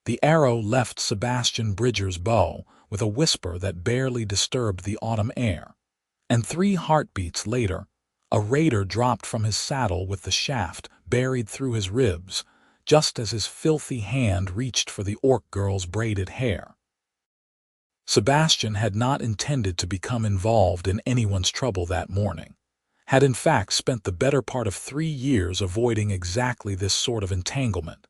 The arrow left Sebastian Bridger's bow with a whisper that barely disturbed the autumn air. And 3 heartbeats later, a raider dropped from his saddle with the shaft buried through his ribs, just as his filthy hand reached for the orc girl's braided hair. Sebastian had not intended to become involved in anyone's trouble that morning, had in fact spent the better part of 3 years avoiding exactly this sort of entanglement.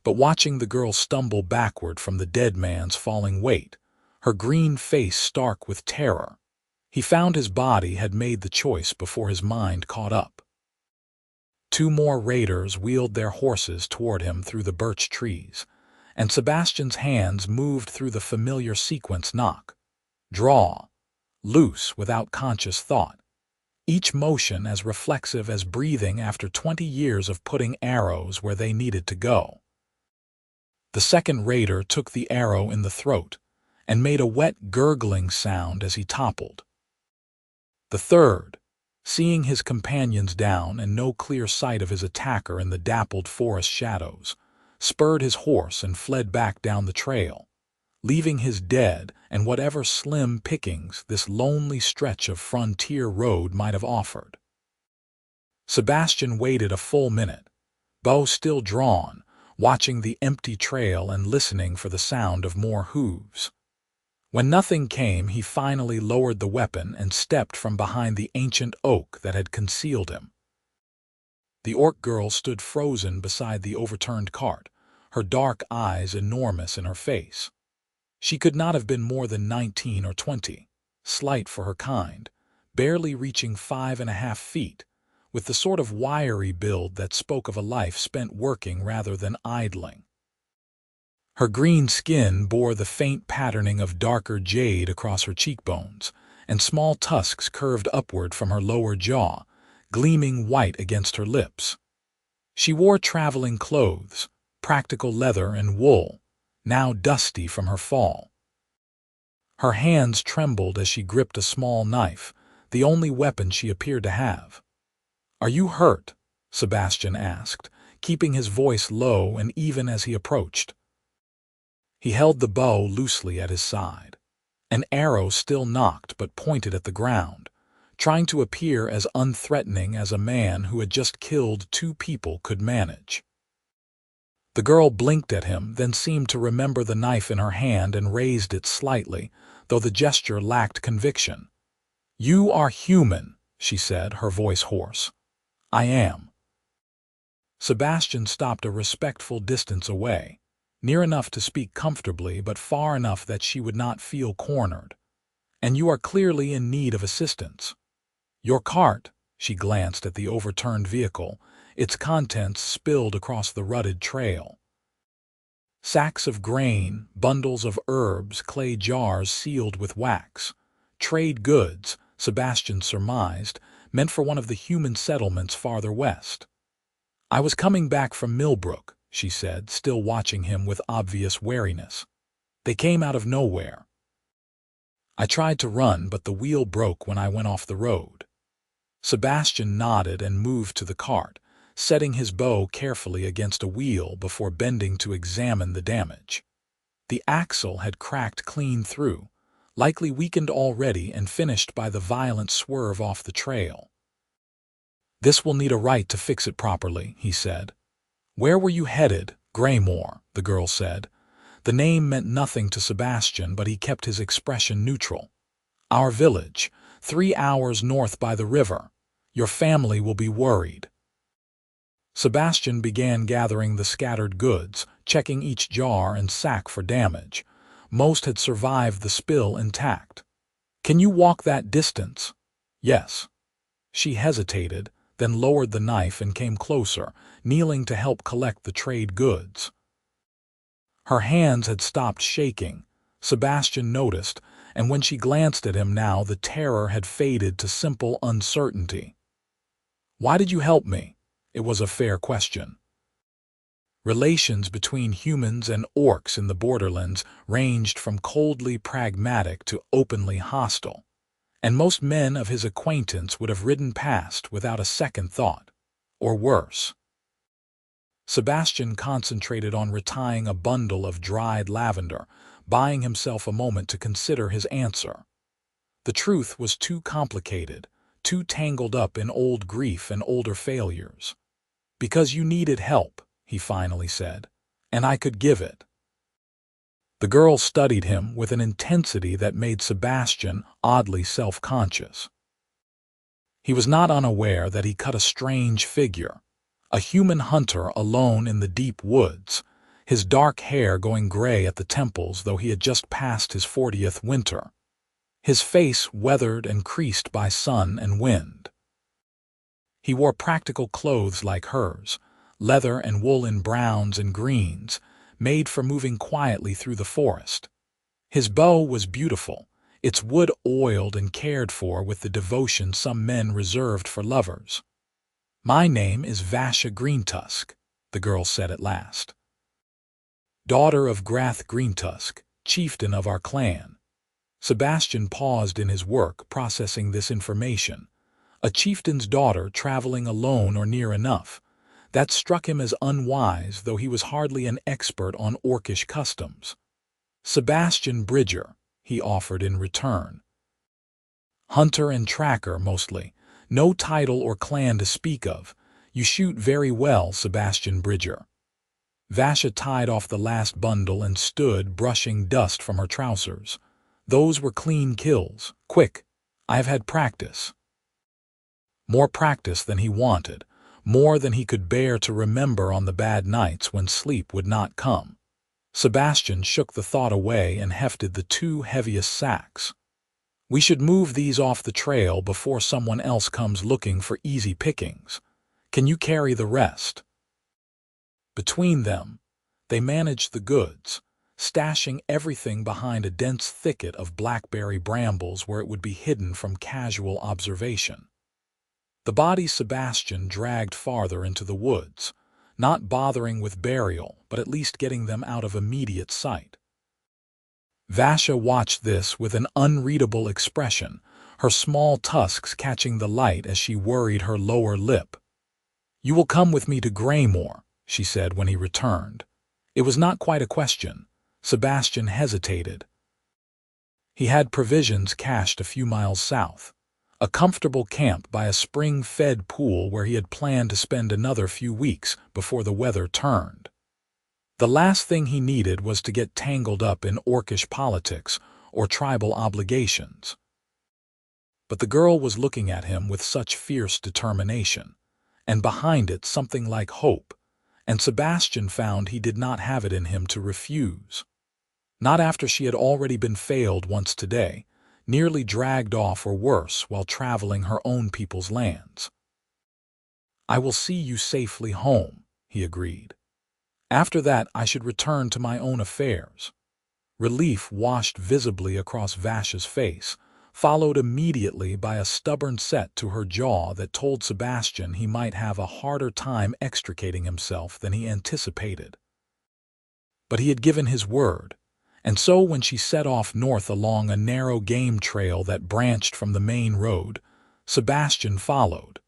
But watching the girl stumble backward from the dead man's falling weight, her green face stark with terror, he found his body had made the choice before his mind caught up. 2 more raiders wheeled their horses toward him through the birch trees, and Sebastian's hands moved through the familiar sequence: knock, draw, loose without conscious thought, each motion as reflexive as breathing after 20 years of putting arrows where they needed to go. The second raider took the arrow in the throat and made a wet gurgling sound as he toppled. The third, seeing his companions down and no clear sight of his attacker in the dappled forest shadows, spurred his horse and fled back down the trail, leaving his dead and whatever slim pickings this lonely stretch of frontier road might have offered. Sebastian waited a full minute, bow still drawn, watching the empty trail and listening for the sound of more hooves. When nothing came, he finally lowered the weapon and stepped from behind the ancient oak that had concealed him. The orc girl stood frozen beside the overturned cart, her dark eyes enormous in her face. She could not have been more than 19 or 20, slight for her kind, barely reaching 5.5 feet, with the sort of wiry build that spoke of a life spent working rather than idling. Her green skin bore the faint patterning of darker jade across her cheekbones, and small tusks curved upward from her lower jaw, gleaming white against her lips. She wore traveling clothes, practical leather and wool, now dusty from her fall. Her hands trembled as she gripped a small knife, the only weapon she appeared to have. "Are you hurt?" Sebastian asked, keeping his voice low and even as he approached. He held the bow loosely at his side. An arrow still knocked but pointed at the ground, trying to appear as unthreatening as a man who had just killed 2 people could manage. The girl blinked at him, then seemed to remember the knife in her hand and raised it slightly, though the gesture lacked conviction. "You are human," she said, her voice hoarse. "I am." Sebastian stopped a respectful distance away, near enough to speak comfortably but far enough that she would not feel cornered. "And you are clearly in need of assistance. Your cart," she glanced at the overturned vehicle, its contents spilled across the rutted trail. Sacks of grain, bundles of herbs, clay jars sealed with wax. Trade goods, Sebastian surmised, meant for one of the human settlements farther west. "I was coming back from Millbrook," she said, still watching him with obvious wariness. "They came out of nowhere. I tried to run, but the wheel broke when I went off the road." Sebastian nodded and moved to the cart, setting his bow carefully against a wheel before bending to examine the damage. The axle had cracked clean through, likely weakened already and finished by the violent swerve off the trail. "This will need a right to fix it properly," he said. "Where were you headed?" "Graymore," the girl said. The name meant nothing to Sebastian, but he kept his expression neutral. "Our village, 3 hours north by the river. Your family will be worried." Sebastian began gathering the scattered goods, checking each jar and sack for damage. Most had survived the spill intact. "Can you walk that distance?" "Yes." She hesitated, then lowered the knife and came closer, kneeling to help collect the trade goods. Her hands had stopped shaking, Sebastian noticed, and when she glanced at him now, the terror had faded to simple uncertainty. "Why did you help me?" It was a fair question. Relations between humans and orcs in the borderlands ranged from coldly pragmatic to openly hostile, and most men of his acquaintance would have ridden past without a second thought, or worse. Sebastian concentrated on retying a bundle of dried lavender, buying himself a moment to consider his answer. The truth was too complicated, too tangled up in old grief and older failures. "Because you needed help," he finally said, "and I could give it." The girl studied him with an intensity that made Sebastian oddly self-conscious. He was not unaware that he cut a strange figure, a human hunter alone in the deep woods, his dark hair going gray at the temples though he had just passed his 40th winter, his face weathered and creased by sun and wind. He wore practical clothes like hers, leather and wool in browns and greens, made for moving quietly through the forest. His bow was beautiful, its wood oiled and cared for with the devotion some men reserved for lovers. "My name is Vasha Greentusk," the girl said at last. "Daughter of Grath Greentusk, chieftain of our clan." Sebastian paused in his work, processing this information. A chieftain's daughter traveling alone or near enough. That struck him as unwise, though he was hardly an expert on orcish customs. "Sebastian Bridger," he offered in return. "Hunter and tracker, mostly. No title or clan to speak of. You shoot very well, Sebastian Bridger." Vasha tied off the last bundle and stood, brushing dust from her trousers. "Those were clean kills. Quick. I have had practice." More practice than he wanted, more than he could bear to remember on the bad nights when sleep would not come. Sebastian shook the thought away and hefted the 2 heaviest sacks. "We should move these off the trail before someone else comes looking for easy pickings. Can you carry the rest?" Between them, they managed the goods, stashing everything behind a dense thicket of blackberry brambles where it would be hidden from casual observation. The body Sebastian dragged farther into the woods, not bothering with burial, but at least getting them out of immediate sight. Vasha watched this with an unreadable expression, her small tusks catching the light as she worried her lower lip. "You will come with me to Greymore," she said when he returned. It was not quite a question. Sebastian hesitated. He had provisions cached a few miles south, a comfortable camp by a spring-fed pool where he had planned to spend another few weeks before the weather turned. The last thing he needed was to get tangled up in orcish politics or tribal obligations. But the girl was looking at him with such fierce determination, and behind it something like hope, and Sebastian found he did not have it in him to refuse. Not after she had already been failed once today, nearly dragged off or worse while traveling her own people's lands. "I will see you safely home," he agreed. "After that I should return to my own affairs." Relief washed visibly across Vasha's face, followed immediately by a stubborn set to her jaw that told Sebastian he might have a harder time extricating himself than he anticipated. But he had given his word, and so when she set off north along a narrow game trail that branched from the main road, Sebastian followed.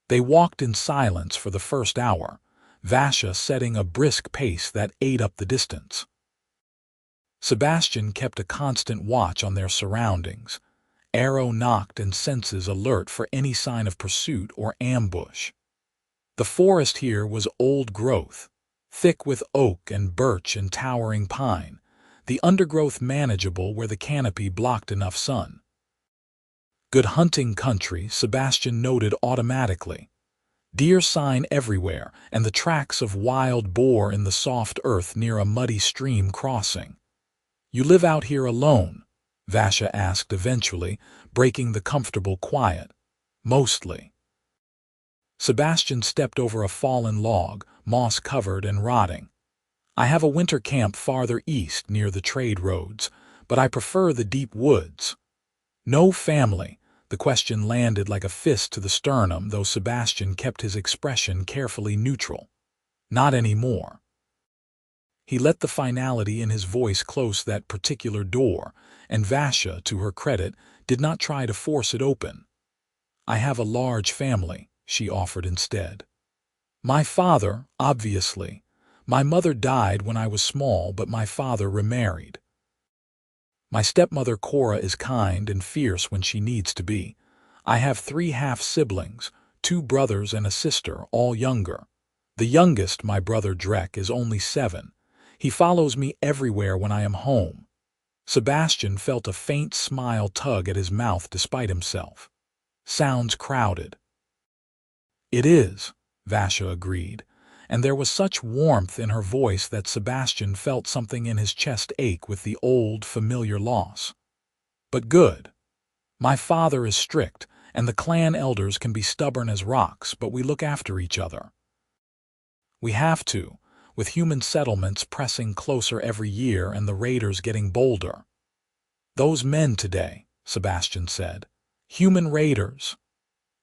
They walked in silence for the first hour, Vasha setting a brisk pace that ate up the distance. Sebastian kept a constant watch on their surroundings, arrow nocked and senses alert for any sign of pursuit or ambush. The forest here was old growth, thick with oak and birch and towering pine, the undergrowth manageable where the canopy blocked enough sun. Good hunting country, Sebastian noted automatically. Deer sign everywhere, and the tracks of wild boar in the soft earth near a muddy stream crossing. "You live out here alone?" Vasha asked eventually, breaking the comfortable quiet. "Mostly." Sebastian stepped over a fallen log, moss-covered and rotting. "I have a winter camp farther east near the trade roads, but I prefer the deep woods." "No family?" The question landed like a fist to the sternum, though Sebastian kept his expression carefully neutral. "Not anymore." He let the finality in his voice close that particular door, and Vasha, to her credit, did not try to force it open. "I have a large family," she offered instead. My father, obviously. My mother died when I was small, but my father remarried. My stepmother Cora is kind and fierce when she needs to be. I have 3 half-siblings, 2 brothers and a sister, all younger. The youngest, my brother Drek, is only 7. He follows me everywhere when I am home. Sebastian felt a faint smile tug at his mouth despite himself. Sounds crowded. It is, Vasha agreed, and there was such warmth in her voice that Sebastian felt something in his chest ache with the old, familiar loss. But good. My father is strict, and the clan elders can be stubborn as rocks, but we look after each other. We have to, with human settlements pressing closer every year and the raiders getting bolder. Those men today, Sebastian said. Human raiders.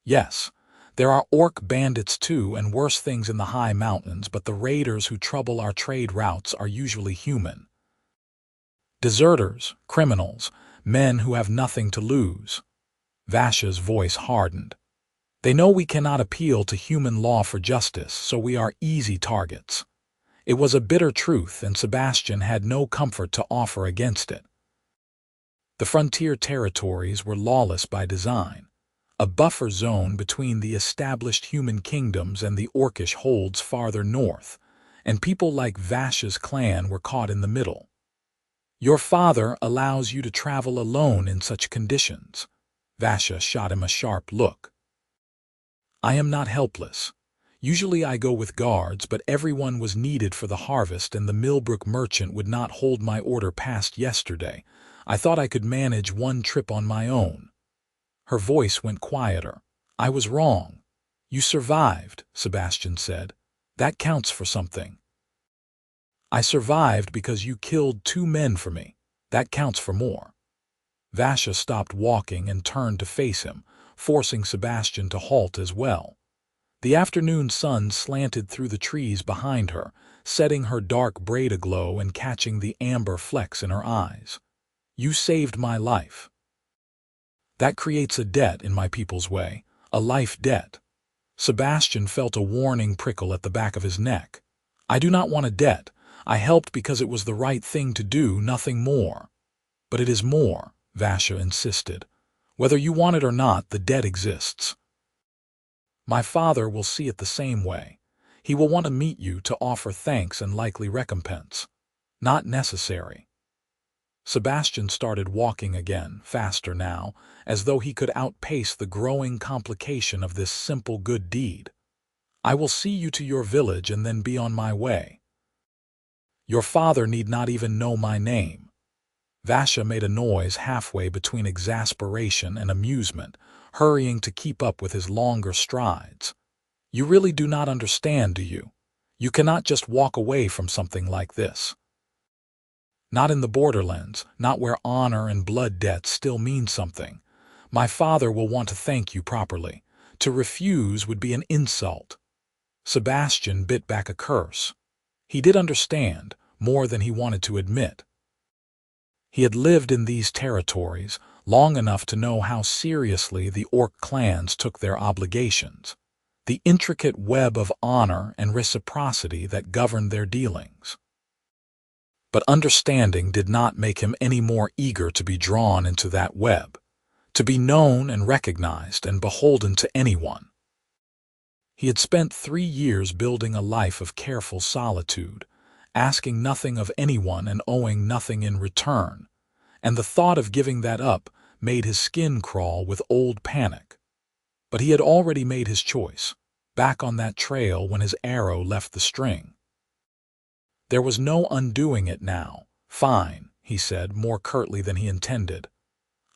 Yes, there are orc bandits too and worse things in the high mountains, but the raiders who trouble our trade routes are usually human. Deserters, criminals, men who have nothing to lose. Vasha's voice hardened. They know we cannot appeal to human law for justice, so we are easy targets. It was a bitter truth, and Sebastian had no comfort to offer against it. The frontier territories were lawless by design, a buffer zone between the established human kingdoms and the orcish holds farther north, and people like Vasha's clan were caught in the middle. Your father allows you to travel alone in such conditions. Vasha shot him a sharp look. I am not helpless. Usually I go with guards, but everyone was needed for the harvest and the Millbrook merchant would not hold my order past yesterday. I thought I could manage one trip on my own. Her voice went quieter. I was wrong. You survived, Sebastian said. That counts for something. I survived because you killed 2 men for me. That counts for more. Vasha stopped walking and turned to face him, forcing Sebastian to halt as well. The afternoon sun slanted through the trees behind her, setting her dark braid aglow and catching the amber flecks in her eyes. You saved my life. That creates a debt in my people's way, a life debt. Sebastian felt a warning prickle at the back of his neck. I do not want a debt. I helped because it was the right thing to do, nothing more. But it is more, Vasha insisted. Whether you want it or not, the debt exists. My father will see it the same way. He will want to meet you to offer thanks and likely recompense. Not necessary. Sebastian started walking again, faster now, as though he could outpace the growing complication of this simple good deed. I will see you to your village and then be on my way. Your father need not even know my name. Vasha made a noise halfway between exasperation and amusement, hurrying to keep up with his longer strides. You really do not understand, do you? You cannot just walk away from something like this. Not in the borderlands, not where honor and blood debts still mean something. My father will want to thank you properly. To refuse would be an insult. Sebastian bit back a curse. He did understand, more than he wanted to admit. He had lived in these territories long enough to know how seriously the orc clans took their obligations, the intricate web of honor and reciprocity that governed their dealings. But understanding did not make him any more eager to be drawn into that web, to be known and recognized and beholden to anyone. He had spent 3 years building a life of careful solitude, asking nothing of anyone and owing nothing in return, and the thought of giving that up made his skin crawl with old panic. But he had already made his choice, back on that trail when his arrow left the string. There was no undoing it now. Fine, he said, more curtly than he intended.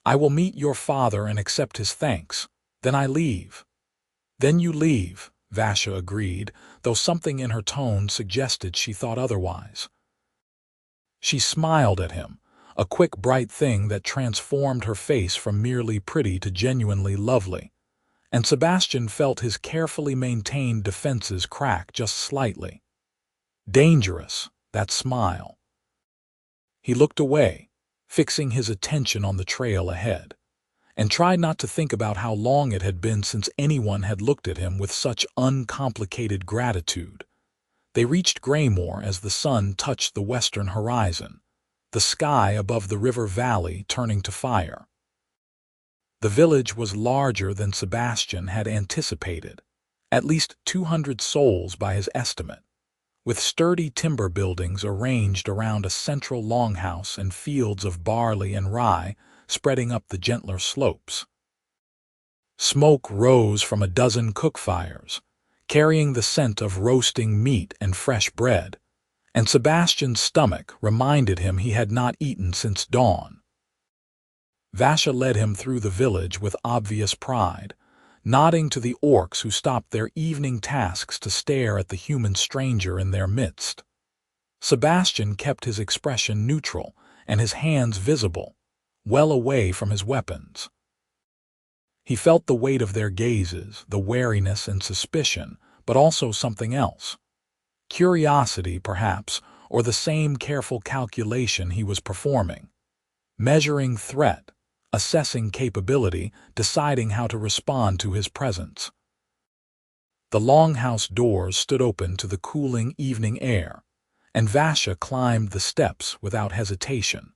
I will meet your father and accept his thanks. Then I leave. Then you leave, Vasha agreed, though something in her tone suggested she thought otherwise. She smiled at him, a quick bright thing that transformed her face from merely pretty to genuinely lovely, and Sebastian felt his carefully maintained defenses crack just slightly. Dangerous, that smile. He looked away, fixing his attention on the trail ahead. and tried not to think about how long it had been since anyone had looked at him with such uncomplicated gratitude. They reached Graymore as the sun touched the western horizon, the sky above the river valley turning to fire. The village was larger than Sebastian had anticipated, at least 200 souls by his estimate, with sturdy timber buildings arranged around a central longhouse and fields of barley and rye spreading up the gentler slopes. Smoke rose from a dozen cook fires, carrying the scent of roasting meat and fresh bread, and Sebastian's stomach reminded him he had not eaten since dawn. Vasha led him through the village with obvious pride, nodding to the orcs who stopped their evening tasks to stare at the human stranger in their midst. Sebastian kept his expression neutral and his hands visible, well away from his weapons. He felt the weight of their gazes, the wariness and suspicion, but also something else. Curiosity, perhaps, or the same careful calculation he was performing. Measuring threat, assessing capability, deciding how to respond to his presence. The longhouse doors stood open to the cooling evening air, and Vasha climbed the steps without hesitation.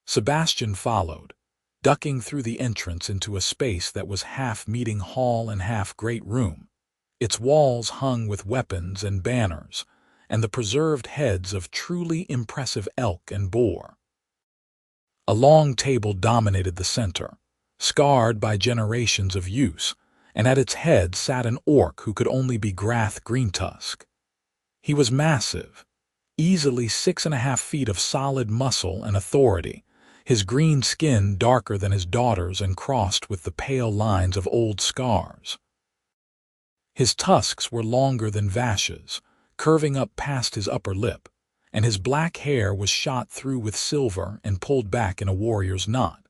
Sebastian followed, ducking through the entrance into a space that was half meeting hall and half great room, its walls hung with weapons and banners, and the preserved heads of truly impressive elk and boar. A long table dominated the center, scarred by generations of use, and at its head sat an orc who could only be Grath Greentusk. He was massive, easily 6.5 feet of solid muscle and authority, his green skin darker than his daughter's and crossed with the pale lines of old scars. His tusks were longer than Vasha's, curving up past his upper lip, and his black hair was shot through with silver and pulled back in a warrior's knot.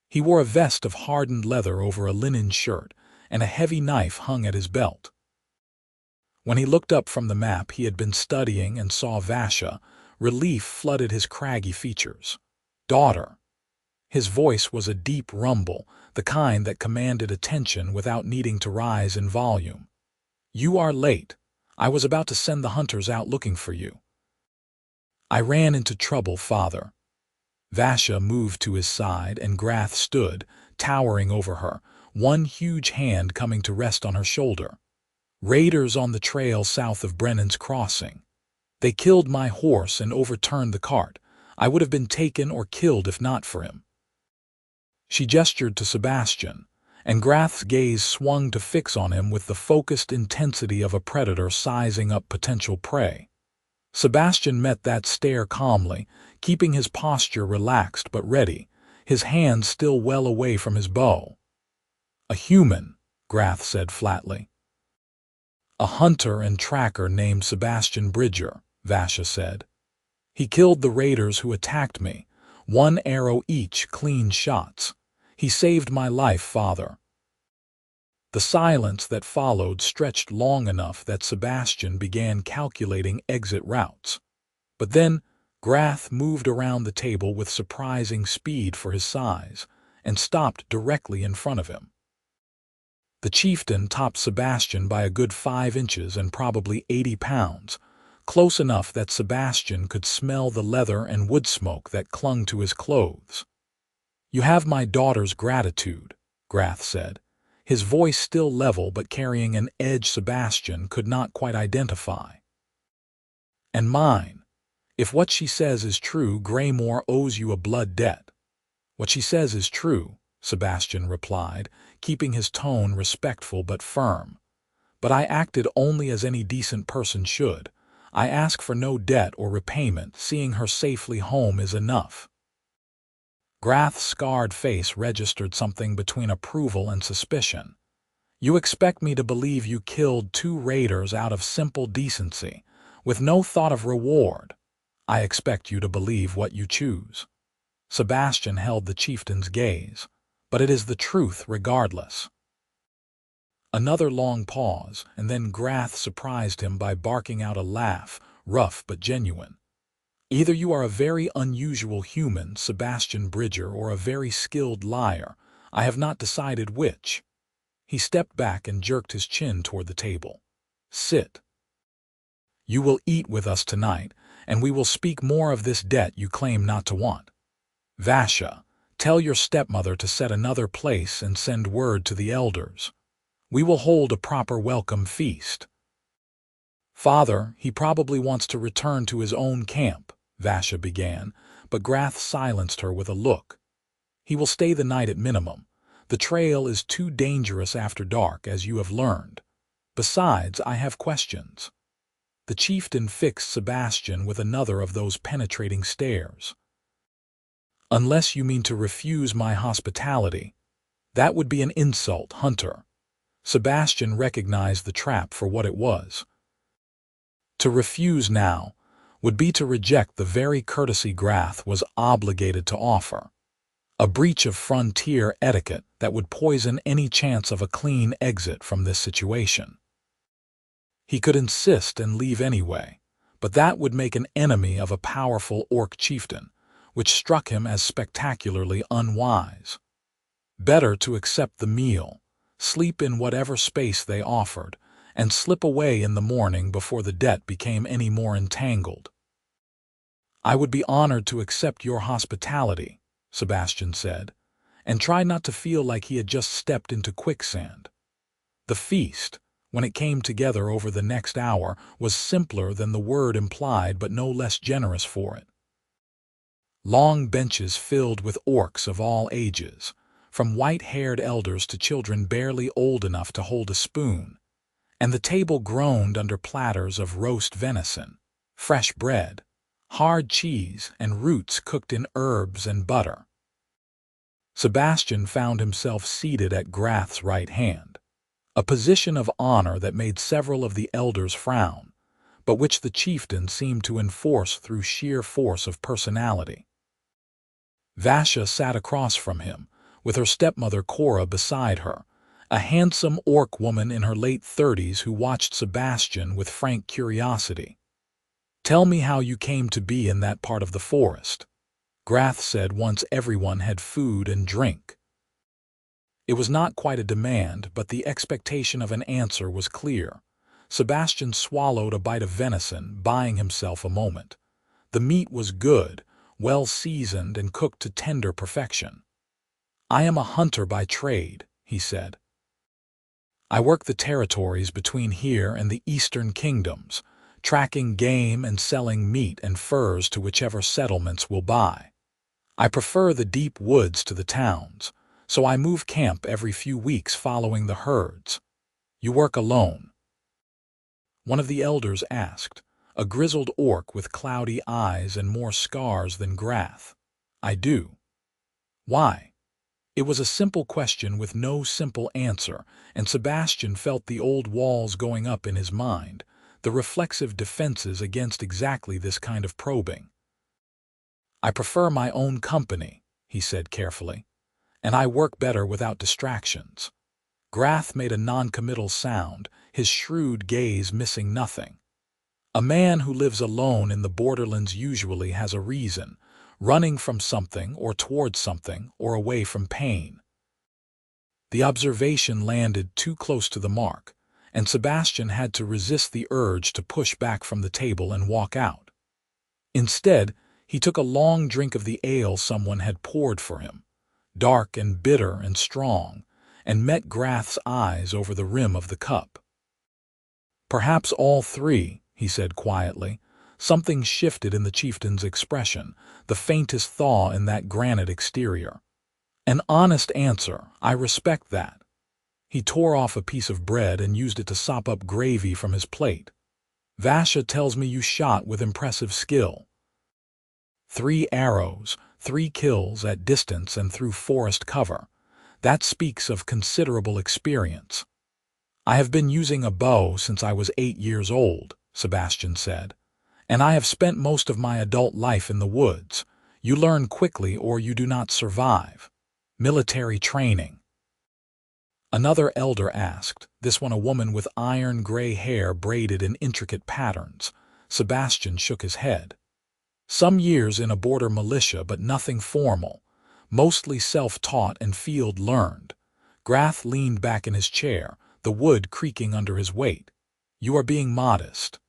He wore a vest of hardened leather over a linen shirt, and a heavy knife hung at his belt. When he looked up from the map he had been studying and saw Vasha, relief flooded his craggy features. "Daughter." His voice was a deep rumble, the kind that commanded attention without needing to rise in volume. "You are late. I was about to send the hunters out looking for you." "I ran into trouble, father." Vasha moved to his side, and Grath stood, towering over her, one huge hand coming to rest on her shoulder. "Raiders on the trail south of Brennan's Crossing. They killed my horse and overturned the cart. I would have been taken or killed if not for him." She gestured to Sebastian, and Grath's gaze swung to fix on him with the focused intensity of a predator sizing up potential prey. Sebastian met that stare calmly, keeping his posture relaxed but ready, his hands still well away from his bow. "A human," Grath said flatly. "A hunter and tracker named Sebastian Bridger," Vasha said. "He killed the raiders who attacked me, 1 arrow each, clean shots. He saved my life, father." The silence that followed stretched long enough that Sebastian began calculating exit routes. But then Grath moved around the table with surprising speed for his size, and stopped directly in front of him. The chieftain topped Sebastian by a good 5 inches and probably 80 pounds, close enough that Sebastian could smell the leather and wood smoke that clung to his clothes. "You have my daughter's gratitude," Grath said, his voice still level but carrying an edge Sebastian could not quite identify. "And mine. If what she says is true, Graymore owes you a blood debt." "What she says is true," Sebastian replied, keeping his tone respectful but firm. "But I acted only as any decent person should. I ask for no debt or repayment. Seeing her safely home is enough." Grath's scarred face registered something between approval and suspicion. "You expect me to believe you killed 2 raiders out of simple decency, with no thought of reward? I expect you to believe what you choose." Sebastian held the chieftain's gaze. "But it is the truth regardless." Another long pause, and then Grath surprised him by barking out a laugh, rough but genuine. Either you are a very unusual human, Sebastian Bridger, or a very skilled liar. I have not decided which." He stepped back and jerked his chin toward the table. "Sit. You will eat with us tonight, and we will speak more of this debt you claim not to want. Vasha, tell your stepmother to set another place and send word to the elders. We will hold a proper welcome feast." "Father, he probably wants to return to his own camp," Vasha began, but Grath silenced her with a look. "He will stay the night at minimum. The trail is too dangerous after dark, as you have learned. Besides, I have questions." The chieftain fixed Sebastian with another of those penetrating stares. "Unless you mean to refuse my hospitality. That would be an insult, Hunter." Sebastian recognized the trap for what it was. To refuse now would be to reject the very courtesy Grath was obligated to offer. A breach of frontier etiquette that would poison any chance of a clean exit from this situation. He could insist and leave anyway, but that would make an enemy of a powerful orc chieftain, which struck him as spectacularly unwise. Better to accept the meal, sleep in whatever space they offered, and slip away in the morning before the debt became any more entangled. "I would be honored to accept your hospitality," Sebastian said, and tried not to feel like he had just stepped into quicksand. The feast, when it came together over the next hour, was simpler than the word implied but no less generous for it. Long benches filled with orcs of all ages, from white-haired elders to children barely old enough to hold a spoon, and the table groaned under platters of roast venison, fresh bread, hard cheese, and roots cooked in herbs and butter. Sebastian found himself seated at Grath's right hand, a position of honor that made several of the elders frown, but which the chieftain seemed to enforce through sheer force of personality. Vasha sat across from him, with her stepmother Cora beside her, a handsome orc woman in her late 30s who watched Sebastian with frank curiosity. "Tell me how you came to be in that part of the forest," Grath said once everyone had food and drink. It was not quite a demand, but the expectation of an answer was clear. Sebastian swallowed a bite of venison, buying himself a moment. The meat was good, well seasoned and cooked to tender perfection. "I am a hunter by trade," he said. "I work the territories between here and the eastern kingdoms, tracking game and selling meat and furs to whichever settlements will buy. I prefer the deep woods to the towns, so I move camp every few weeks following the herds." "You work alone?" one of the elders asked, a grizzled orc with cloudy eyes and more scars than Grath. "I do." "Why?" It was a simple question with no simple answer, and Sebastian felt the old walls going up in his mind, the reflexive defenses against exactly this kind of probing. "I prefer my own company," he said carefully, "and I work better without distractions." Grath made a non-committal sound, his shrewd gaze missing nothing. A man who lives alone in the borderlands usually has a reason, running from something or towards something or away from pain. The observation landed too close to the mark, and Sebastian had to resist the urge to push back from the table and walk out. Instead, he took a long drink of the ale someone had poured for him, dark and bitter and strong, and met Grath's eyes over the rim of the cup. "Perhaps all three," he said quietly. Something shifted in the chieftain's expression, the faintest thaw in that granite exterior. "An honest answer, I respect that." He tore off a piece of bread and used it to sop up gravy from his plate. "Vasha tells me you shot with impressive skill. 3 arrows, 3 kills at distance and through forest cover. That speaks of considerable experience." "I have been using a bow since I was 8 years old," Sebastian said, "and I have spent most of my adult life in the woods. You learn quickly or you do not survive. Military training." Another elder asked, this one a woman with iron-gray hair braided in intricate patterns. Sebastian shook his head. Some years in a border militia, but nothing formal, mostly self-taught and field-learned. Grath leaned back in his chair, the wood creaking under his weight. You are being modest.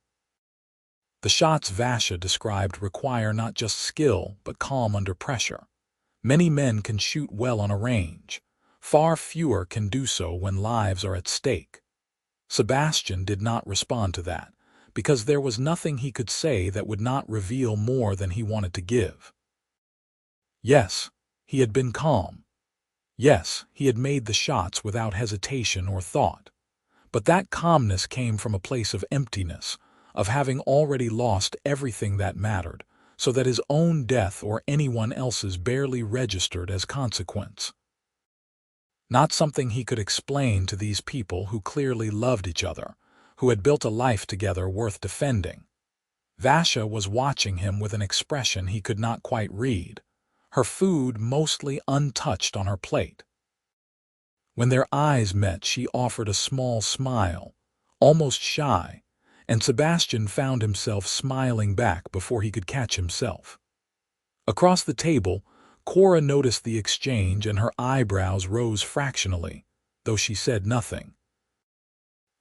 The shots Vasha described require not just skill, but calm under pressure. Many men can shoot well on a range. Far fewer can do so when lives are at stake. Sebastian did not respond to that, because there was nothing he could say that would not reveal more than he wanted to give. Yes, he had been calm. Yes, he had made the shots without hesitation or thought. But that calmness came from a place of emptiness, of having already lost everything that mattered, so that his own death or anyone else's barely registered as consequence. Not something he could explain to these people who clearly loved each other, who had built a life together worth defending. Vasha was watching him with an expression he could not quite read, her food mostly untouched on her plate. When their eyes met, she offered a small smile, almost shy, and Sebastian found himself smiling back before he could catch himself. Across the table, Cora noticed the exchange and her eyebrows rose fractionally, though she said nothing.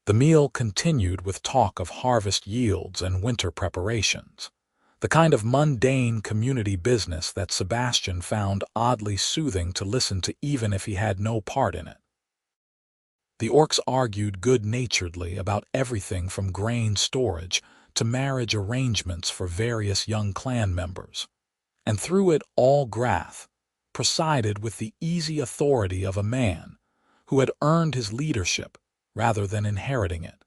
The meal continued with talk of harvest yields and winter preparations, the kind of mundane community business that Sebastian found oddly soothing to listen to even if he had no part in it. The orcs argued good-naturedly about everything from grain storage to marriage arrangements for various young clan members. And through it all Grath presided with the easy authority of a man who had earned his leadership rather than inheriting it.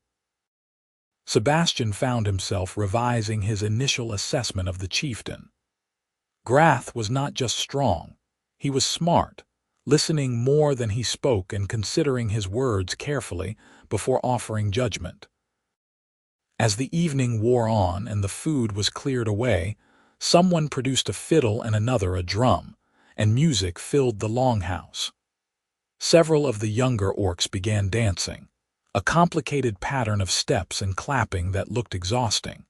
Sebastian found himself revising his initial assessment of the chieftain. Grath was not just strong, he was smart, listening more than he spoke and considering his words carefully before offering judgment. As the evening wore on and the food was cleared away, someone produced a fiddle and another a drum, and music filled the longhouse. Several of the younger orcs began dancing, a complicated pattern of steps and clapping that looked exhausting.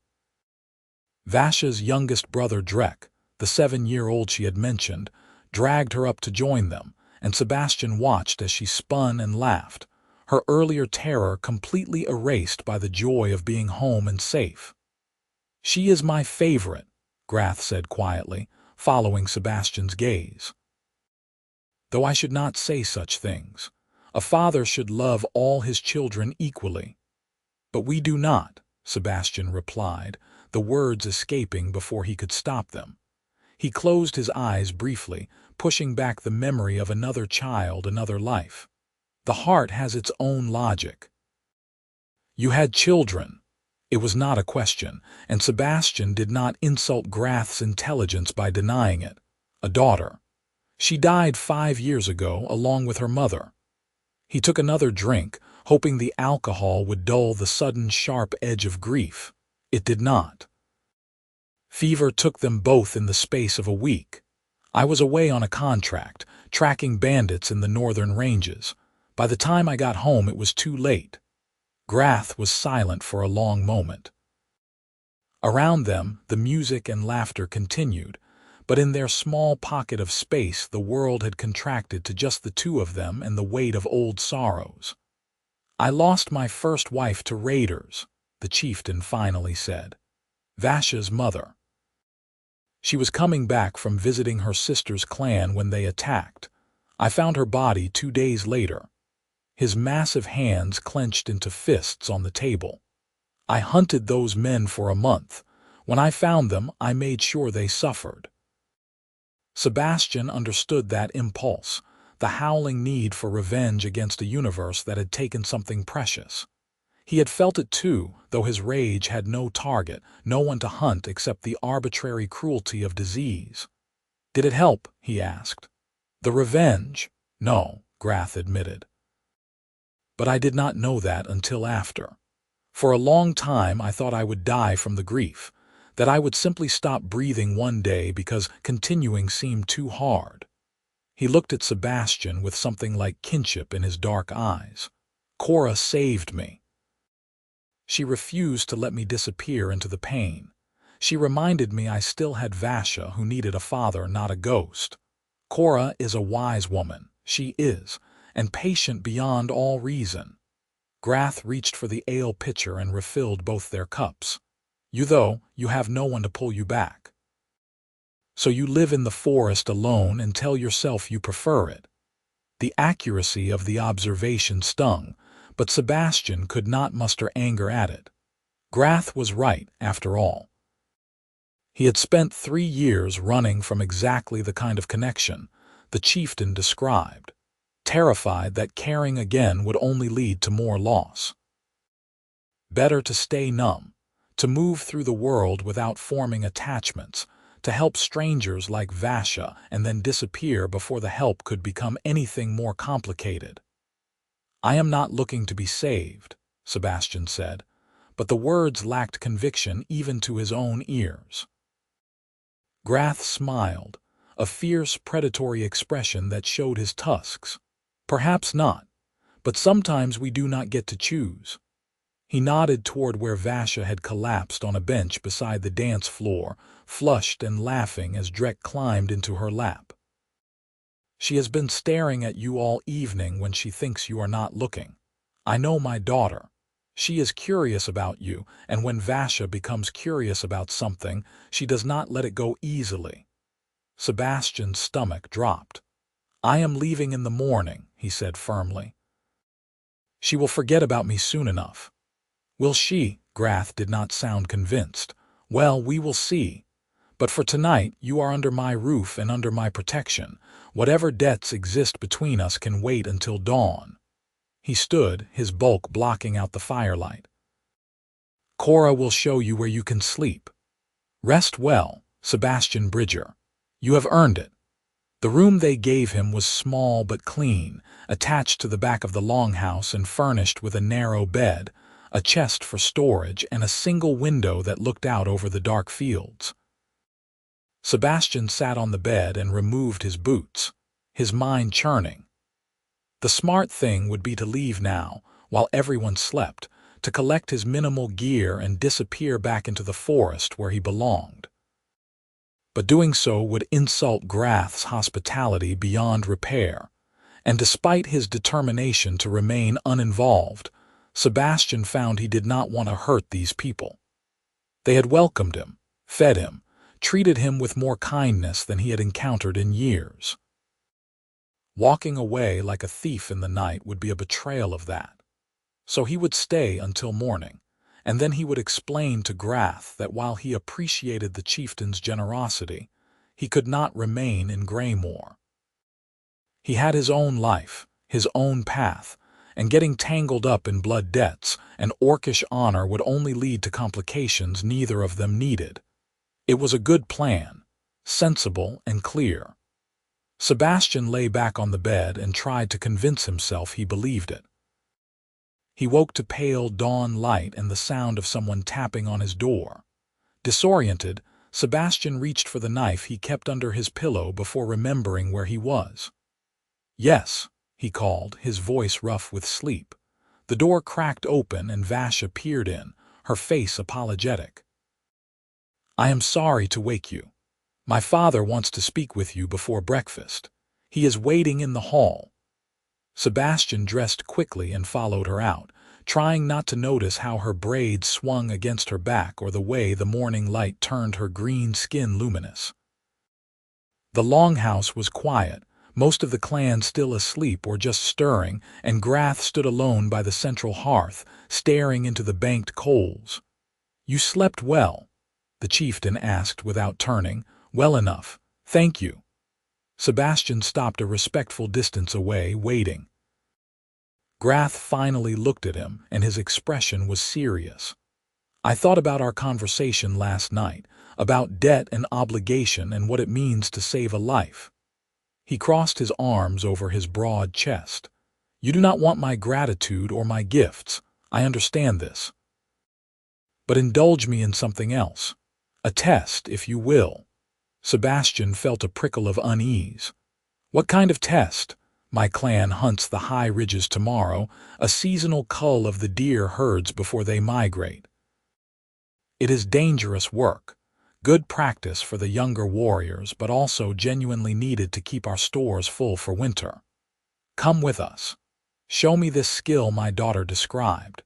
Vasha's youngest brother Drek, the 7-year-old she had mentioned, dragged her up to join them, and Sebastian watched as she spun and laughed, her earlier terror completely erased by the joy of being home and safe. "She is my favorite," Grath said quietly, following Sebastian's gaze. "Though I should not say such things. A father should love all his children equally." "But we do not," Sebastian replied, the words escaping before he could stop them. He closed his eyes briefly, pushing back the memory of another child, another life. The heart has its own logic. "You had children." It was not a question, and Sebastian did not insult Grath's intelligence by denying it. "A daughter. She died 5 years ago, along with her mother." He took another drink, hoping the alcohol would dull the sudden sharp edge of grief. It did not. "Fever took them both in the space of a week. I was away on a contract, tracking bandits in the northern ranges. By the time I got home, it was too late." Grath was silent for a long moment. Around them, the music and laughter continued, but in their small pocket of space the world had contracted to just the two of them and the weight of old sorrows. "I lost my first wife to raiders," the chieftain finally said. "Vasha's mother. She was coming back from visiting her sister's clan when they attacked. I found her body 2 days later." His massive hands clenched into fists on the table. "I hunted those men for a month. When I found them, I made sure they suffered." Sebastian understood that impulse, the howling need for revenge against a universe that had taken something precious. He had felt it too, though his rage had no target, no one to hunt except the arbitrary cruelty of disease. "Did it help?" he asked. "The revenge?" "No," Grath admitted. "But I did not know that until after. For a long time I thought I would die from the grief, that I would simply stop breathing one day because continuing seemed too hard." He looked at Sebastian with something like kinship in his dark eyes. "Cora saved me. She refused to let me disappear into the pain. She reminded me I still had Vasha, who needed a father, not a ghost. Cora is a wise woman, she is, and patient beyond all reason. Grath reached for the ale pitcher and refilled both their cups. You have no one to pull you back. So you live in the forest alone and tell yourself you prefer it. The accuracy of the observation stung, but Sebastian could not muster anger at it. Grath was right, after all. He had spent 3 years running from exactly the kind of connection the chieftain described, terrified that caring again would only lead to more loss. Better to stay numb, to move through the world without forming attachments, to help strangers like Vasha and then disappear before the help could become anything more complicated. "I am not looking to be saved," Sebastian said, but the words lacked conviction even to his own ears. Grath smiled, a fierce, predatory expression that showed his tusks. "Perhaps not, but sometimes we do not get to choose." He nodded toward where Vasha had collapsed on a bench beside the dance floor, flushed and laughing as Drek climbed into her lap. "She has been staring at you all evening when she thinks you are not looking. I know my daughter. She is curious about you, and when Vasha becomes curious about something, she does not let it go easily." Sebastian's stomach dropped. "I am leaving in the morning," he said firmly. "She will forget about me soon enough." "Will she?" Grath did not sound convinced. "Well, we will see. But for tonight, you are under my roof and under my protection. Whatever debts exist between us can wait until dawn." He stood, his bulk blocking out the firelight. "Cora will show you where you can sleep. Rest well, Sebastian Bridger. You have earned it." The room they gave him was small but clean, attached to the back of the longhouse and furnished with a narrow bed, a chest for storage, and a single window that looked out over the dark fields. Sebastian sat on the bed and removed his boots, his mind churning. The smart thing would be to leave now, while everyone slept, to collect his minimal gear and disappear back into the forest where he belonged. But doing so would insult Grath's hospitality beyond repair, and despite his determination to remain uninvolved, Sebastian found he did not want to hurt these people. They had welcomed him, fed him, treated him with more kindness than he had encountered in years. Walking away like a thief in the night would be a betrayal of that. So he would stay until morning, and then he would explain to Grath that while he appreciated the chieftain's generosity, he could not remain in Greymoor. He had his own life, his own path, and getting tangled up in blood debts and orcish honor would only lead to complications neither of them needed. It was a good plan, sensible and clear. Sebastian lay back on the bed and tried to convince himself he believed it. He woke to pale dawn light and the sound of someone tapping on his door. Disoriented, Sebastian reached for the knife he kept under his pillow before remembering where he was. "Yes," he called, his voice rough with sleep. The door cracked open and Vasha peered in, her face apologetic. "I am sorry to wake you. My father wants to speak with you before breakfast. He is waiting in the hall." Sebastian dressed quickly and followed her out, trying not to notice how her braids swung against her back or the way the morning light turned her green skin luminous. The longhouse was quiet, most of the clan still asleep or just stirring, and Grath stood alone by the central hearth, staring into the banked coals. "You slept well?" the chieftain asked without turning. "Well enough, thank you." Sebastian stopped a respectful distance away, waiting. Grath finally looked at him, and his expression was serious. "I thought about our conversation last night, about debt and obligation and what it means to save a life." He crossed his arms over his broad chest. "You do not want my gratitude or my gifts. I understand this. But indulge me in something else. A test, if you will." Sebastian felt a prickle of unease. "What kind of test?" "My clan hunts the high ridges tomorrow, a seasonal cull of the deer herds before they migrate. It is dangerous work, Good practice for the younger warriors, but also genuinely needed to keep our stores full for winter. Come with us. Show me this skill my daughter described.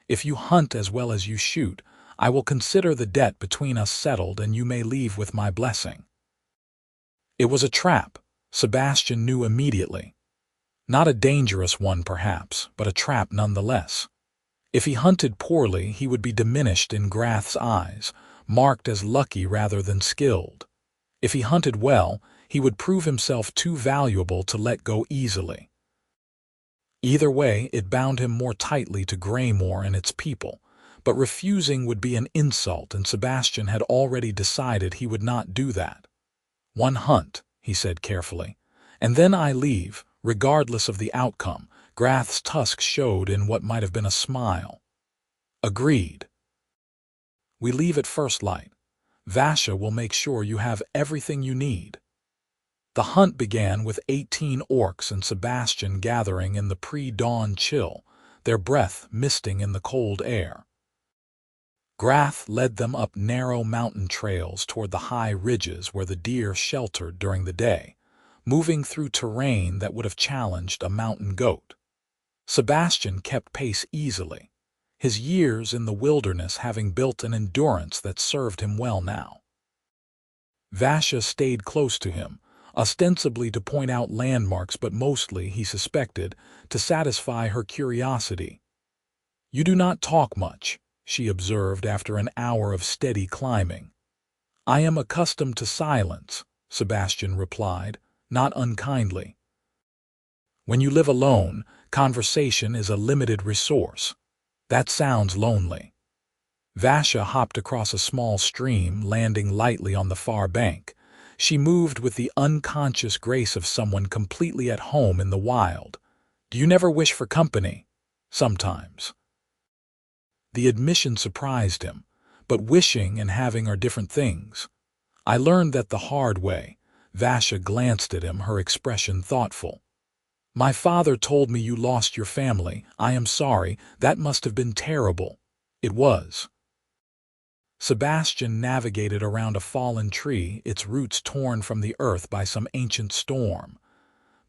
If you hunt as well as you shoot, I will consider the debt between us settled and you may leave with my blessing. It was a trap, Sebastian knew immediately. Not a dangerous one perhaps, but a trap nonetheless. If he hunted poorly, he would be diminished in Grath's eyes, marked as lucky rather than skilled. If he hunted well, he would prove himself too valuable to let go easily. Either way, it bound him more tightly to Greymore and its people, but refusing would be an insult, and Sebastian had already decided he would not do that. One hunt, he said carefully, and then I leave, regardless of the outcome. Grath's tusks showed in what might have been a smile. Agreed. We leave at first light. Vasha will make sure you have everything you need. The hunt began with 18 orcs and Sebastian gathering in the pre-dawn chill, their breath misting in the cold air. Grath led them up narrow mountain trails toward the high ridges where the deer sheltered during the day, moving through terrain that would have challenged a mountain goat. Sebastian kept pace easily, his years in the wilderness having built an endurance that served him well now. Vasha stayed close to him, ostensibly to point out landmarks, but mostly, he suspected, to satisfy her curiosity. "You do not talk much," she observed after an hour of steady climbing. "I am accustomed to silence," Sebastian replied, not unkindly. "When you live alone, conversation is a limited resource. That sounds lonely." Vasha hopped across a small stream, landing lightly on the far bank. She moved with the unconscious grace of someone completely at home in the wild. "Do you never wish for company?" "Sometimes." The admission surprised him, but wishing and having are different things. "I learned that the hard way." Vasha glanced at him, her expression thoughtful. "My father told me you lost your family. I am sorry. That must have been terrible." "It was." Sebastian navigated around a fallen tree, its roots torn from the earth by some ancient storm.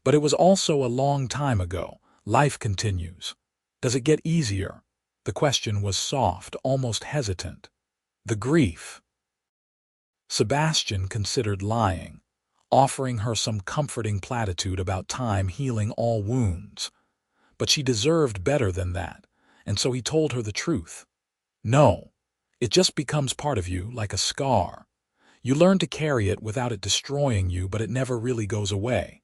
"But it was also a long time ago. Life continues. Does it get easier?" The question was soft, almost hesitant. "The grief." Sebastian considered lying, offering her some comforting platitude about time healing all wounds. But she deserved better than that, and so he told her the truth. "No, it just becomes part of you, like a scar. You learn to carry it without it destroying you, but it never really goes away."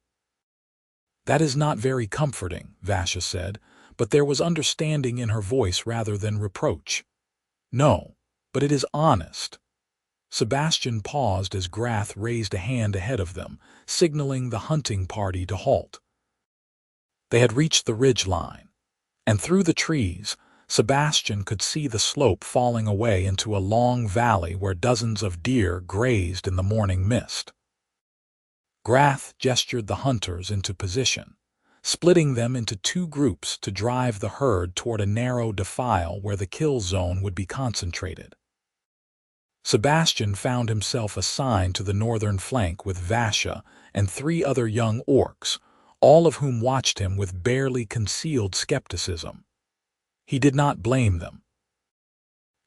"That is not very comforting," Vasha said, but there was understanding in her voice rather than reproach. "No, but it is honest." Sebastian paused as Grath raised a hand ahead of them, signaling the hunting party to halt. They had reached the ridge line, and through the trees, Sebastian could see the slope falling away into a long valley where dozens of deer grazed in the morning mist. Grath gestured the hunters into position, splitting them into two groups to drive the herd toward a narrow defile where the kill zone would be concentrated. Sebastian found himself assigned to the northern flank with Vasha and 3 other young orcs, all of whom watched him with barely concealed skepticism. He did not blame them.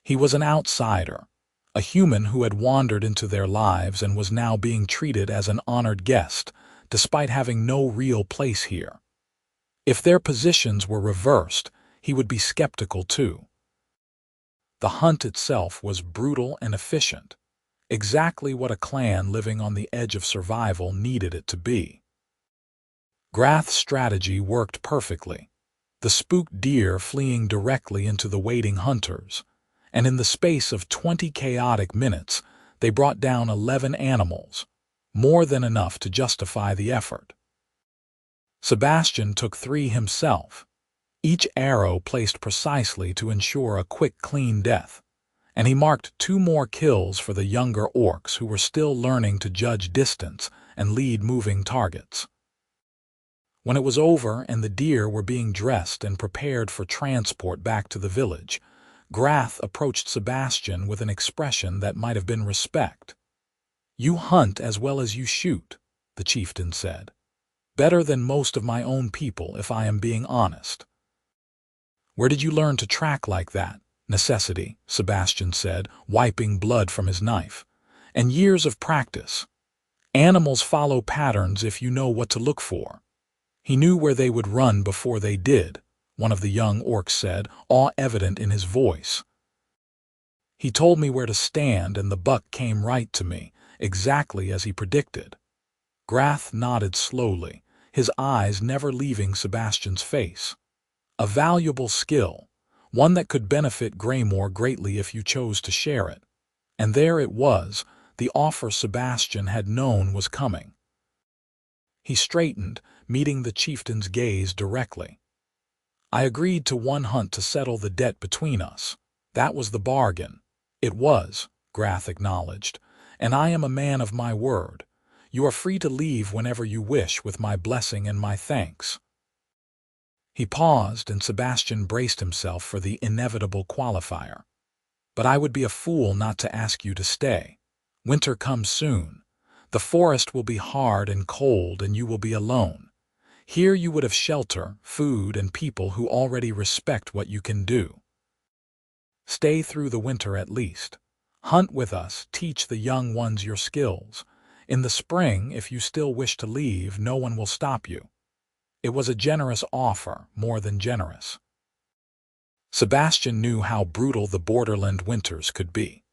He was an outsider, a human who had wandered into their lives and was now being treated as an honored guest, despite having no real place here. If their positions were reversed, he would be skeptical too. The hunt itself was brutal and efficient, exactly what a clan living on the edge of survival needed it to be. Grath's strategy worked perfectly, the spooked deer fleeing directly into the waiting hunters, and in the space of 20 chaotic minutes, they brought down 11 animals, more than enough to justify the effort. Sebastian took 3 himself, each arrow placed precisely to ensure a quick, clean death, and he marked 2 more kills for the younger orcs who were still learning to judge distance and lead moving targets. When it was over and the deer were being dressed and prepared for transport back to the village, Grath approached Sebastian with an expression that might have been respect. "You hunt as well as you shoot," the chieftain said. "Better than most of my own people, if I am being honest." "Where did you learn to track like that?" "Necessity," Sebastian said, wiping blood from his knife. "And years of practice. Animals follow patterns if you know what to look for." "He knew where they would run before they did," one of the young orcs said, awe evident in his voice. "He told me where to stand, and the buck came right to me, exactly as he predicted." Grath nodded slowly, his eyes never leaving Sebastian's face. "A valuable skill, one that could benefit Greymore greatly if you chose to share it." And there it was, the offer Sebastian had known was coming. He straightened, meeting the chieftain's gaze directly. "I agreed to one hunt to settle the debt between us. That was the bargain." "It was," Grath acknowledged, "and I am a man of my word. You are free to leave whenever you wish with my blessing and my thanks." He paused, and Sebastian braced himself for the inevitable qualifier. "But I would be a fool not to ask you to stay. Winter comes soon. The forest will be hard and cold, and you will be alone. Here you would have shelter, food, and people who already respect what you can do. Stay through the winter at least. Hunt with us, teach the young ones your skills. In the spring, if you still wish to leave, no one will stop you." It was a generous offer, more than generous. Sebastian knew how brutal the borderland winters could be,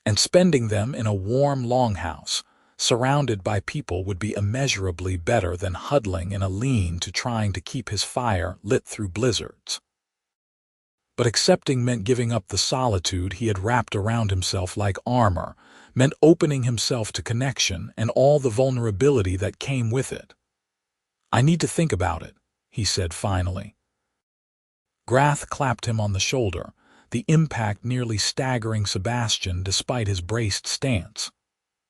and spending them in a warm longhouse, surrounded by people, would be immeasurably better than huddling in a lean-to trying to keep his fire lit through blizzards. But accepting meant giving up the solitude he had wrapped around himself like armor, meant opening himself to connection and all the vulnerability that came with it. "I need to think about it," he said finally. Grath clapped him on the shoulder, the impact nearly staggering Sebastian despite his braced stance.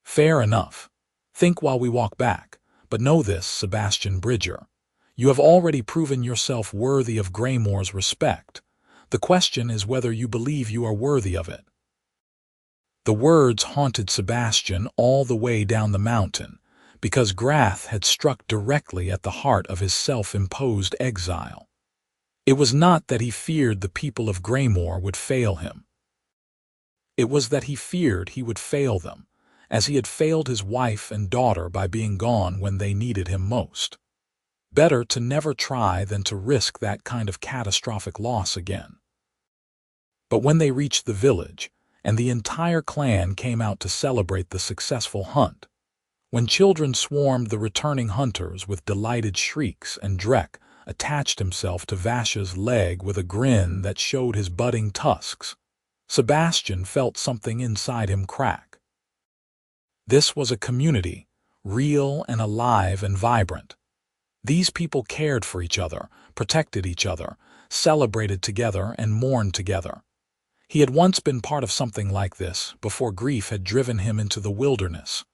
"Fair enough. Think while we walk back, but know this, Sebastian Bridger. You have already proven yourself worthy of Greymore's respect. The question is whether you believe you are worthy of it." The words haunted Sebastian all the way down the mountain, because Grath had struck directly at the heart of his self-imposed exile. It was not that he feared the people of Greymore would fail him. It was that he feared he would fail them, as he had failed his wife and daughter by being gone when they needed him most. Better to never try than to risk that kind of catastrophic loss again. But when they reached the village, and the entire clan came out to celebrate the successful hunt, when children swarmed the returning hunters with delighted shrieks, and Drek attached himself to Vasha's leg with a grin that showed his budding tusks, Sebastian felt something inside him crack. This was a community, real and alive and vibrant. These people cared for each other, protected each other, celebrated together, and mourned together. He had once been part of something like this before grief had driven him into the wilderness.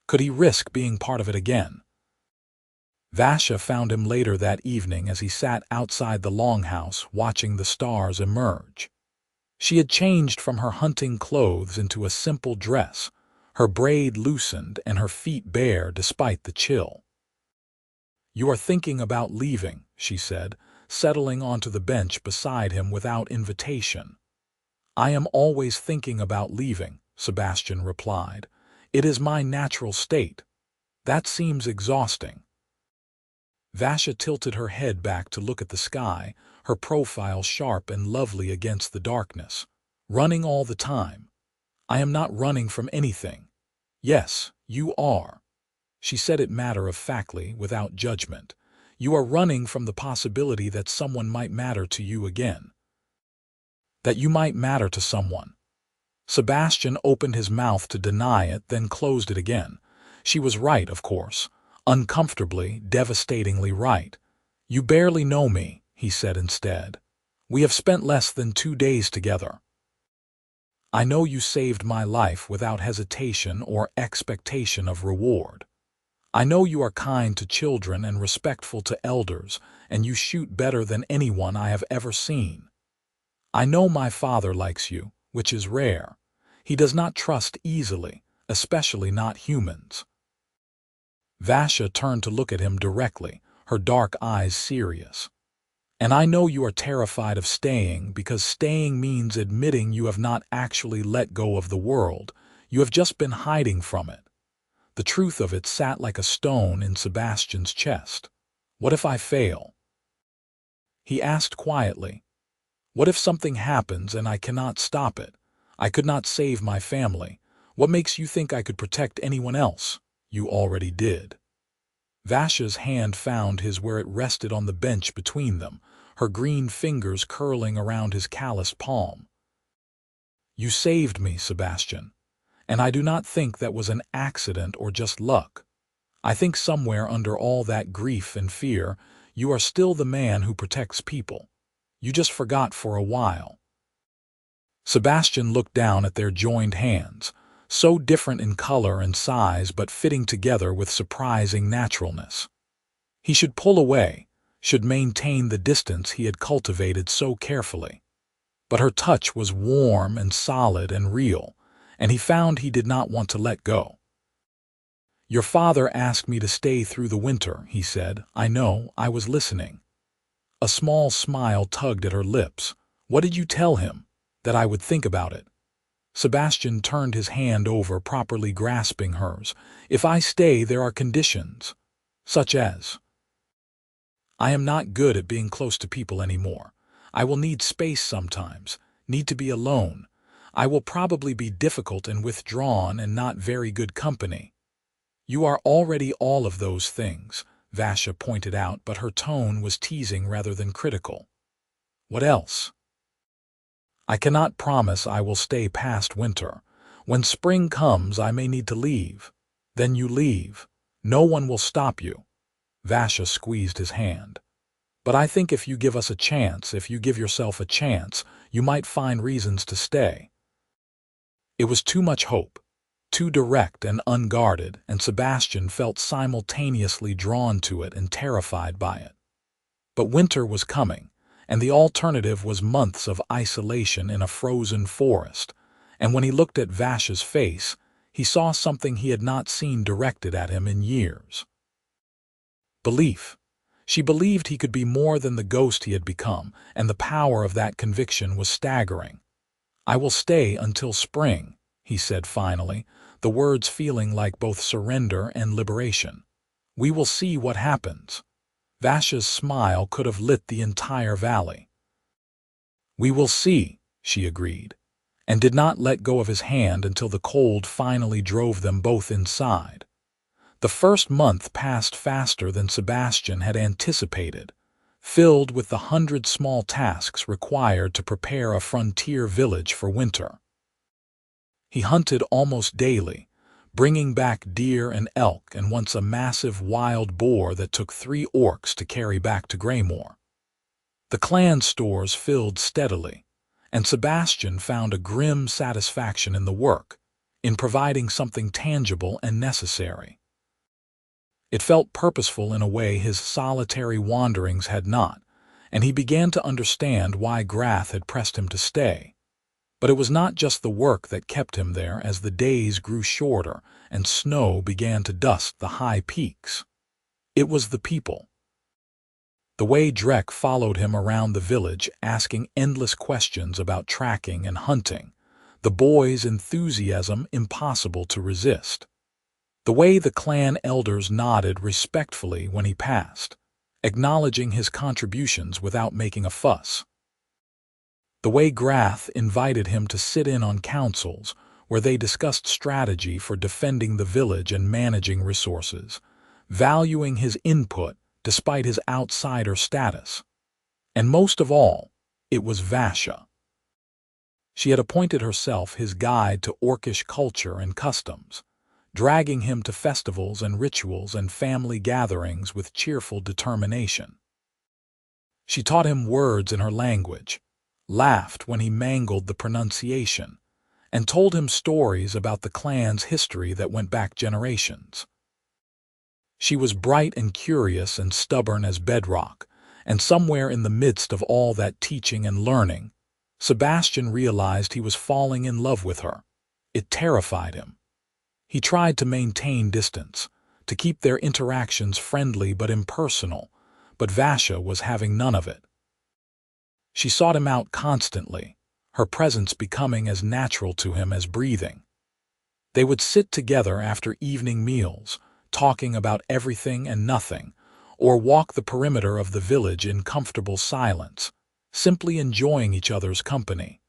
Could he risk being part of it again? Vasha found him later that evening as he sat outside the longhouse watching the stars emerge. She had changed from her hunting clothes into a simple dress, her braid loosened and her feet bare despite the chill. "You are thinking about leaving," she said, settling onto the bench beside him without invitation. "I am always thinking about leaving," Sebastian replied. "It is my natural state. That seems exhausting." Vasha tilted her head back to look at the sky, her profile sharp and lovely against the darkness. "Running all the time. I am not running from anything." "Yes, you are." She said it matter-of-factly, without judgment. "You are running from the possibility that someone might matter to you again. That you might matter to someone." Sebastian opened his mouth to deny it, then closed it again. She was right, of course. Uncomfortably, devastatingly right. "You barely know me," he said instead. "We have spent less than 2 days together. I know you saved my life without hesitation or expectation of reward. I know you are kind to children and respectful to elders, and you shoot better than anyone I have ever seen. I know my father likes you, which is rare. He does not trust easily, especially not humans." Vasha turned to look at him directly, her dark eyes serious. "And I know you are terrified of staying because staying means admitting you have not actually let go of the world. You have just been hiding from it." The truth of it sat like a stone in Sebastian's chest. "What if I fail?" he asked quietly. "What if something happens and I cannot stop it? I could not save my family. What makes you think I could protect anyone else? You already did." Vasha's hand found his where it rested on the bench between them, her green fingers curling around his calloused palm. "You saved me, Sebastian. And I do not think that was an accident or just luck. I think somewhere under all that grief and fear, you are still the man who protects people. You just forgot for a while." Sebastian looked down at their joined hands, so different in color and size but fitting together with surprising naturalness. He should pull away, should maintain the distance he had cultivated so carefully. But her touch was warm and solid and real, and he found he did not want to let go. "Your father asked me to stay through the winter," he said. "I know, I was listening." A small smile tugged at her lips. "What did you tell him?" "That I would think about it." Sebastian turned his hand over, properly grasping hers. "If I stay, there are conditions." "Such as?" "I am not good at being close to people anymore. I will need space sometimes, need to be alone. I will probably be difficult and withdrawn and not very good company." "You are already all of those things," Vasha pointed out, but her tone was teasing rather than critical. "What else?" "I cannot promise I will stay past winter. When spring comes, I may need to leave. Then you leave. No one will stop you." Vasha squeezed his hand. "But I think if you give us a chance, if you give yourself a chance, you might find reasons to stay." It was too much hope, too direct and unguarded, and Sebastian felt simultaneously drawn to it and terrified by it. But winter was coming, and the alternative was months of isolation in a frozen forest, and when he looked at Vasha's face, he saw something he had not seen directed at him in years. Belief. She believed he could be more than the ghost he had become, and the power of that conviction was staggering. "I will stay until spring," he said finally, the words feeling like both surrender and liberation. "We will see what happens." Vasha's smile could have lit the entire valley. "We will see," she agreed, and did not let go of his hand until the cold finally drove them both inside. The first month passed faster than Sebastian had anticipated, filled with the 100 small tasks required to prepare a frontier village for winter. He hunted almost daily, bringing back deer and elk and once a massive wild boar that took 3 orcs to carry back to Greymore. The clan stores filled steadily, and Sebastian found a grim satisfaction in the work, in providing something tangible and necessary. It felt purposeful in a way his solitary wanderings had not, and he began to understand why Grath had pressed him to stay. But it was not just the work that kept him there as the days grew shorter and snow began to dust the high peaks. It was the people. The way Drek followed him around the village asking endless questions about tracking and hunting, the boy's enthusiasm impossible to resist. The way the clan elders nodded respectfully when he passed, acknowledging his contributions without making a fuss. The way Grath invited him to sit in on councils where they discussed strategy for defending the village and managing resources, valuing his input despite his outsider status. And most of all, it was Vasha. She had appointed herself his guide to orcish culture and customs, dragging him to festivals and rituals and family gatherings with cheerful determination. She taught him words in her language, laughed when he mangled the pronunciation, and told him stories about the clan's history that went back generations. She was bright and curious and stubborn as bedrock, and somewhere in the midst of all that teaching and learning, Sebastian realized he was falling in love with her. It terrified him. He tried to maintain distance, to keep their interactions friendly but impersonal, but Vasha was having none of it. She sought him out constantly, her presence becoming as natural to him as breathing. They would sit together after evening meals, talking about everything and nothing, or walk the perimeter of the village in comfortable silence, simply enjoying each other's company.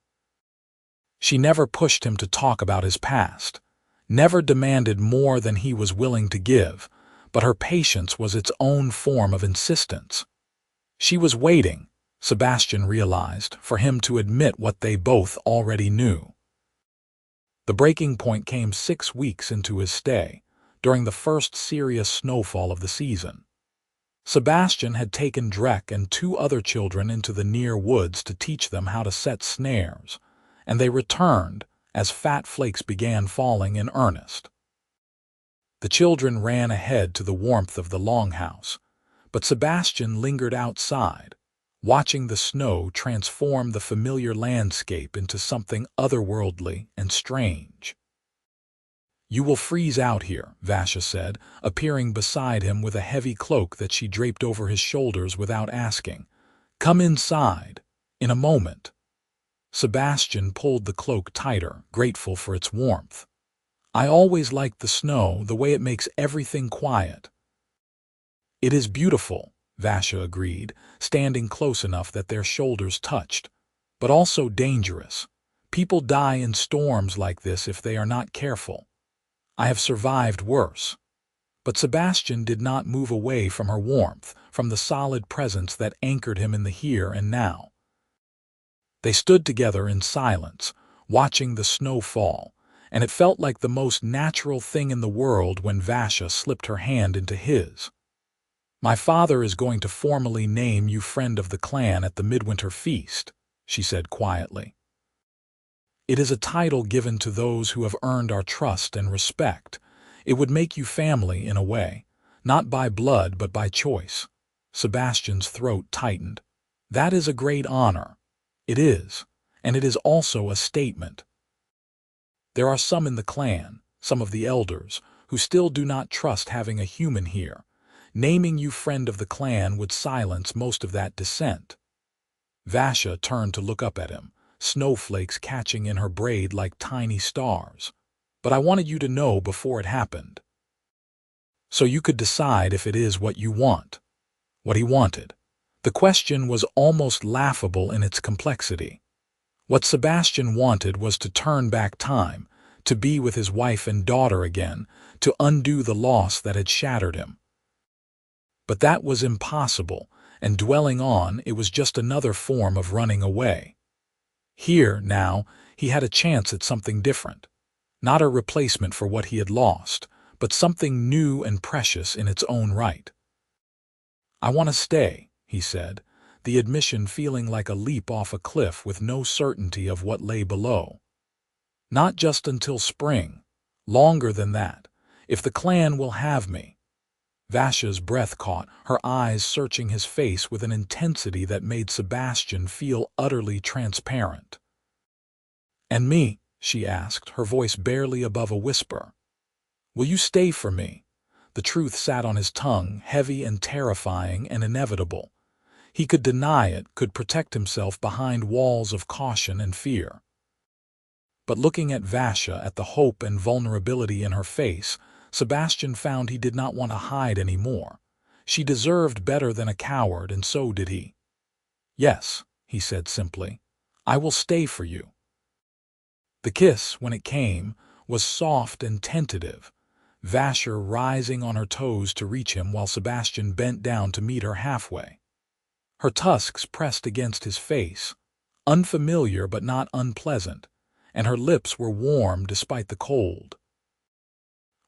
She never pushed him to talk about his past, never demanded more than he was willing to give, but her patience was its own form of insistence. She was waiting, Sebastian realized, for him to admit what they both already knew. The breaking point came 6 weeks into his stay, during the first serious snowfall of the season. Sebastian had taken Drek and 2 other children into the near woods to teach them how to set snares, and they returned as fat flakes began falling in earnest. The children ran ahead to the warmth of the longhouse, but Sebastian lingered outside, watching the snow transform the familiar landscape into something otherworldly and strange. "You will freeze out here," Vasha said, appearing beside him with a heavy cloak that she draped over his shoulders without asking. "Come inside, in a moment." Sebastian pulled the cloak tighter, grateful for its warmth. "I always liked the snow, the way it makes everything quiet." "It is beautiful," Vasha agreed, standing close enough that their shoulders touched, "but also dangerous. People die in storms like this if they are not careful. I have survived worse." But Sebastian did not move away from her warmth, from the solid presence that anchored him in the here and now. They stood together in silence, watching the snow fall, and it felt like the most natural thing in the world when Vasha slipped her hand into his. "My father is going to formally name you friend of the clan at the midwinter feast," she said quietly. "It is a title given to those who have earned our trust and respect. It would make you family in a way, not by blood but by choice." Sebastian's throat tightened. "That is a great honor." "It is, and it is also a statement. There are some in the clan, some of the elders, who still do not trust having a human here. Naming you friend of the clan would silence most of that dissent." Vasha turned to look up at him, snowflakes catching in her braid like tiny stars. "But I wanted you to know before it happened, so you could decide if it is what you want." What he wanted. The question was almost laughable in its complexity. What Sebastian wanted was to turn back time, to be with his wife and daughter again, to undo the loss that had shattered him. But that was impossible, and dwelling on it was just another form of running away. Here, now, he had a chance at something different. Not a replacement for what he had lost, but something new and precious in its own right. "I want to stay," he said, the admission feeling like a leap off a cliff with no certainty of what lay below. "Not just until spring. Longer than that, if the clan will have me." Vasha's breath caught, her eyes searching his face with an intensity that made Sebastian feel utterly transparent. "And me?" she asked, her voice barely above a whisper. "Will you stay for me?" The truth sat on his tongue, heavy and terrifying and inevitable. He could deny it, could protect himself behind walls of caution and fear. But looking at Vasha, at the hope and vulnerability in her face, Sebastian found he did not want to hide any more. She deserved better than a coward, and so did he. "Yes," he said simply, "I will stay for you." The kiss, when it came, was soft and tentative, Vasha rising on her toes to reach him while Sebastian bent down to meet her halfway. Her tusks pressed against his face, unfamiliar but not unpleasant, and her lips were warm despite the cold.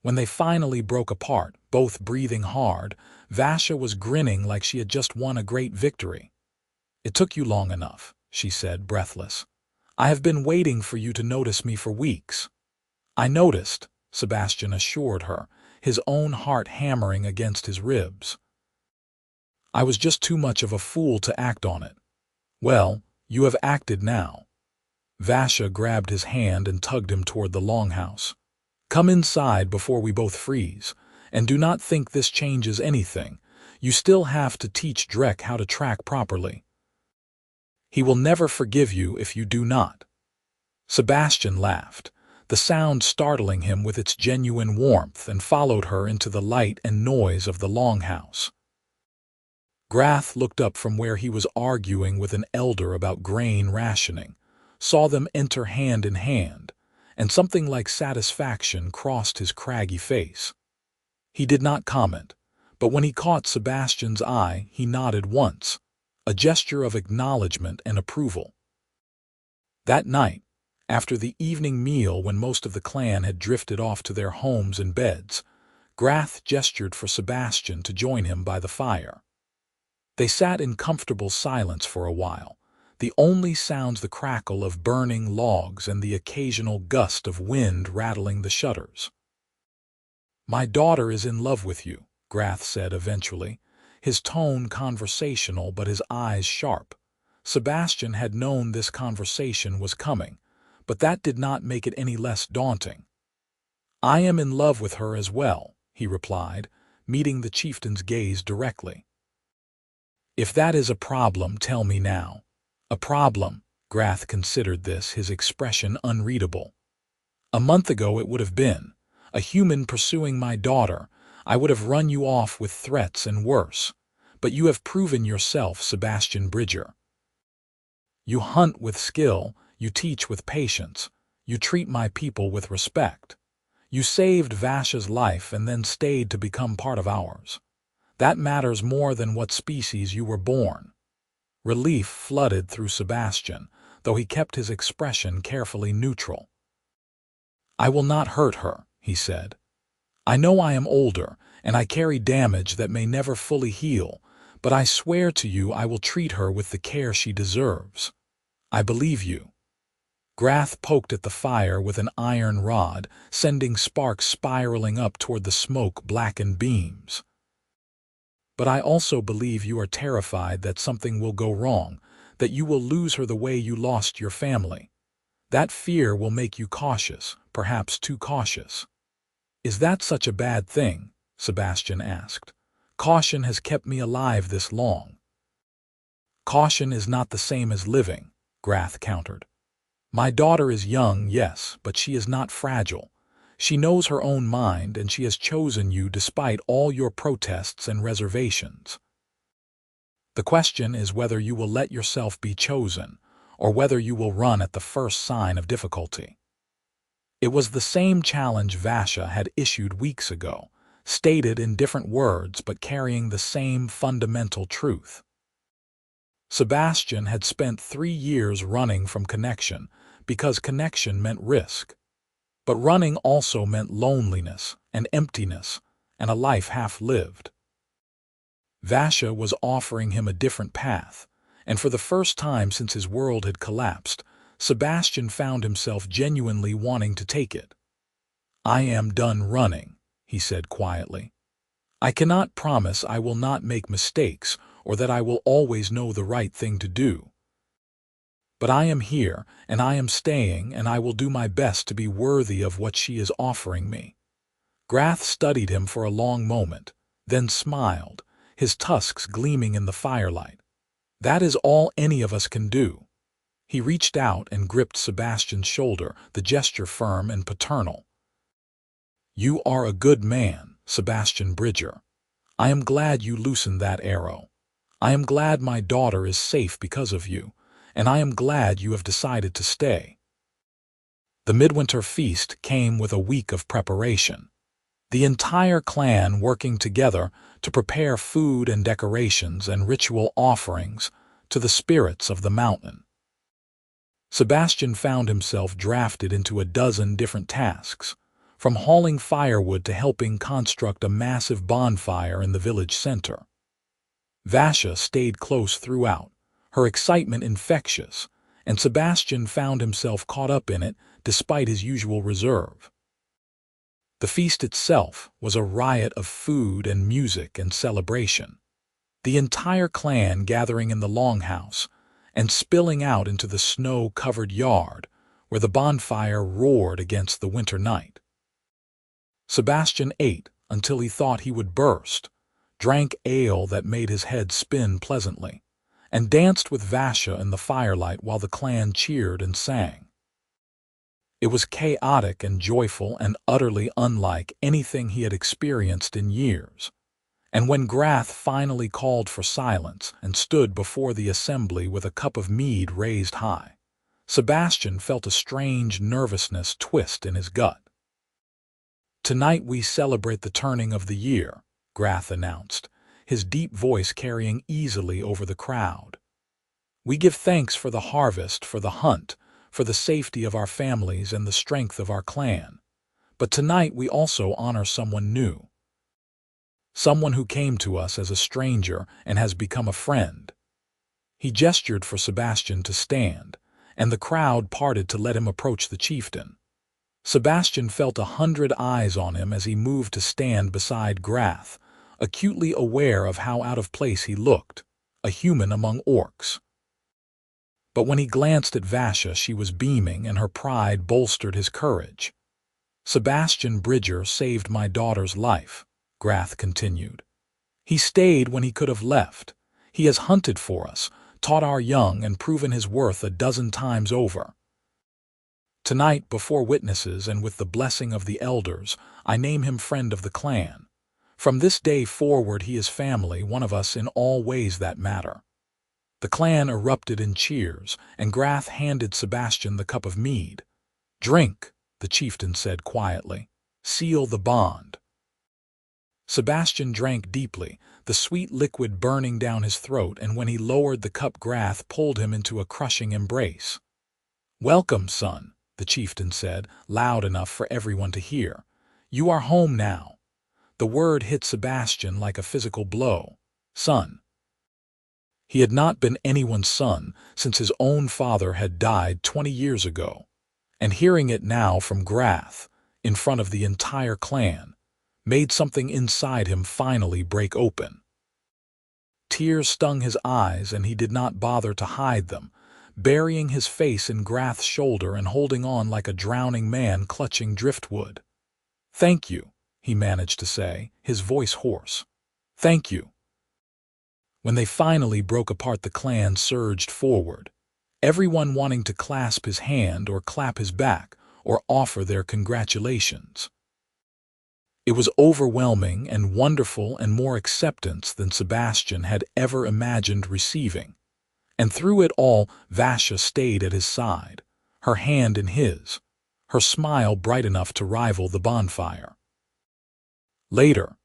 When they finally broke apart, both breathing hard, Vasha was grinning like she had just won a great victory. "It took you long enough," she said, breathless. "I have been waiting for you to notice me for weeks." "I noticed," Sebastian assured her, his own heart hammering against his ribs. "I was just too much of a fool to act on it." "Well, you have acted now," Vasha grabbed his hand and tugged him toward the longhouse. "Come inside before we both freeze, and do not think this changes anything. You still have to teach Drek how to track properly. He will never forgive you if you do not." Sebastian laughed, the sound startling him with its genuine warmth, and followed her into the light and noise of the longhouse. Grath looked up from where he was arguing with an elder about grain rationing, saw them enter hand in hand, and something like satisfaction crossed his craggy face. He did not comment, but when he caught Sebastian's eye, he nodded once, a gesture of acknowledgement and approval. That night, after the evening meal when most of the clan had drifted off to their homes and beds, Grath gestured for Sebastian to join him by the fire. They sat in comfortable silence for a while, the only sounds the crackle of burning logs and the occasional gust of wind rattling the shutters. "My daughter is in love with you," Grath said eventually, his tone conversational but his eyes sharp. Sebastian had known this conversation was coming, but that did not make it any less daunting. "I am in love with her as well," he replied, meeting the chieftain's gaze directly. "If that is a problem, tell me now." "A problem?" Grath considered this, his expression unreadable. "A month ago it would have been. A human pursuing my daughter, I would have run you off with threats and worse. But you have proven yourself, Sebastian Bridger. You hunt with skill, you teach with patience, you treat my people with respect. You saved Vasha's life and then stayed to become part of ours. That matters more than what species you were born." Relief flooded through Sebastian, though he kept his expression carefully neutral. "I will not hurt her," he said. "I know I am older, and I carry damage that may never fully heal, but I swear to you I will treat her with the care she deserves. I believe you." Grath poked at the fire with an iron rod, sending sparks spiraling up toward the smoke-blackened beams. "But I also believe you are terrified that something will go wrong, that you will lose her the way you lost your family. That fear will make you cautious, perhaps too cautious." "Is that such a bad thing?" Sebastian asked. "Caution has kept me alive this long." "Caution is not the same as living," Grath countered. "My daughter is young, yes, but she is not fragile. She knows her own mind, and she has chosen you despite all your protests and reservations. The question is whether you will let yourself be chosen, or whether you will run at the first sign of difficulty." It was the same challenge Vasha had issued weeks ago, stated in different words but carrying the same fundamental truth. Sebastian had spent 3 years running from connection because connection meant risk. But running also meant loneliness and emptiness and a life half-lived. Vasha was offering him a different path, and for the first time since his world had collapsed, Sebastian found himself genuinely wanting to take it. "I am done running," he said quietly. "I cannot promise I will not make mistakes or that I will always know the right thing to do. But I am here, and I am staying, and I will do my best to be worthy of what she is offering me." Grath studied him for a long moment, then smiled, his tusks gleaming in the firelight. "That is all any of us can do." He reached out and gripped Sebastian's shoulder, the gesture firm and paternal. "You are a good man, Sebastian Bridger. I am glad you loosened that arrow. I am glad my daughter is safe because of you, and I am glad you have decided to stay." The midwinter feast came with a week of preparation. The entire clan working together to prepare food and decorations and ritual offerings to the spirits of the mountain. Sebastian found himself drafted into a dozen different tasks, from hauling firewood to helping construct a massive bonfire in the village center. Vasha stayed close throughout, her excitement infectious, and Sebastian found himself caught up in it despite his usual reserve. The feast itself was a riot of food and music and celebration. The entire clan gathering in the longhouse, and spilling out into the snow-covered yard, where the bonfire roared against the winter night. Sebastian ate until he thought he would burst, drank ale that made his head spin pleasantly, and danced with Vasha in the firelight while the clan cheered and sang. It was chaotic and joyful and utterly unlike anything he had experienced in years. And when Grath finally called for silence and stood before the assembly with a cup of mead raised high, Sebastian felt a strange nervousness twist in his gut. "Tonight we celebrate the turning of the year," Grath announced, his deep voice carrying easily over the crowd. "We give thanks for the harvest, for the hunt, for the safety of our families and the strength of our clan. But tonight we also honor someone new. Someone who came to us as a stranger and has become a friend." He gestured for Sebastian to stand, and the crowd parted to let him approach the chieftain. Sebastian felt 100 eyes on him as he moved to stand beside Grath, acutely aware of how out of place he looked, a human among orcs. But when he glanced at Vasha, she was beaming, and her pride bolstered his courage. "Sebastian Bridger saved my daughter's life," Grath continued. "He stayed when he could have left. He has hunted for us, taught our young, and proven his worth a dozen times over. Tonight, before witnesses and with the blessing of the elders, I name him friend of the clan. From this day forward he is family, one of us in all ways that matter." The clan erupted in cheers, and Grath handed Sebastian the cup of mead. "Drink," the chieftain said quietly. "Seal the bond." Sebastian drank deeply, the sweet liquid burning down his throat, and when he lowered the cup, Grath pulled him into a crushing embrace. "Welcome, son," the chieftain said, loud enough for everyone to hear. "You are home now." The word hit Sebastian like a physical blow. Son. He had not been anyone's son since his own father had died 20 years ago, and hearing it now from Grath, in front of the entire clan, made something inside him finally break open. Tears stung his eyes, and he did not bother to hide them, burying his face in Grath's shoulder and holding on like a drowning man clutching driftwood. "Thank you," he managed to say, his voice hoarse. "Thank you." When they finally broke apart, the clan surged forward, everyone wanting to clasp his hand or clap his back or offer their congratulations. It was overwhelming and wonderful, and more acceptance than Sebastian had ever imagined receiving. And through it all, Vasha stayed at his side, her hand in his, her smile bright enough to rival the bonfire. Later,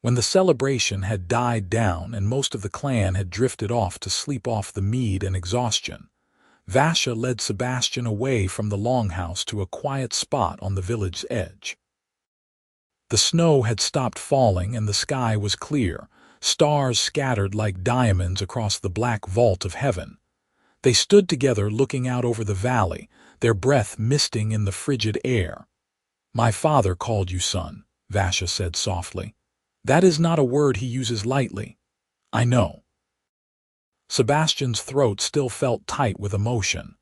when the celebration had died down and most of the clan had drifted off to sleep off the mead and exhaustion, Vasha led Sebastian away from the longhouse to a quiet spot on the village's edge. The snow had stopped falling and the sky was clear, stars scattered like diamonds across the black vault of heaven. They stood together looking out over the valley, their breath misting in the frigid air. "My father called you son," Vasha said softly. "That is not a word he uses lightly. I know." Sebastian's throat still felt tight with emotion.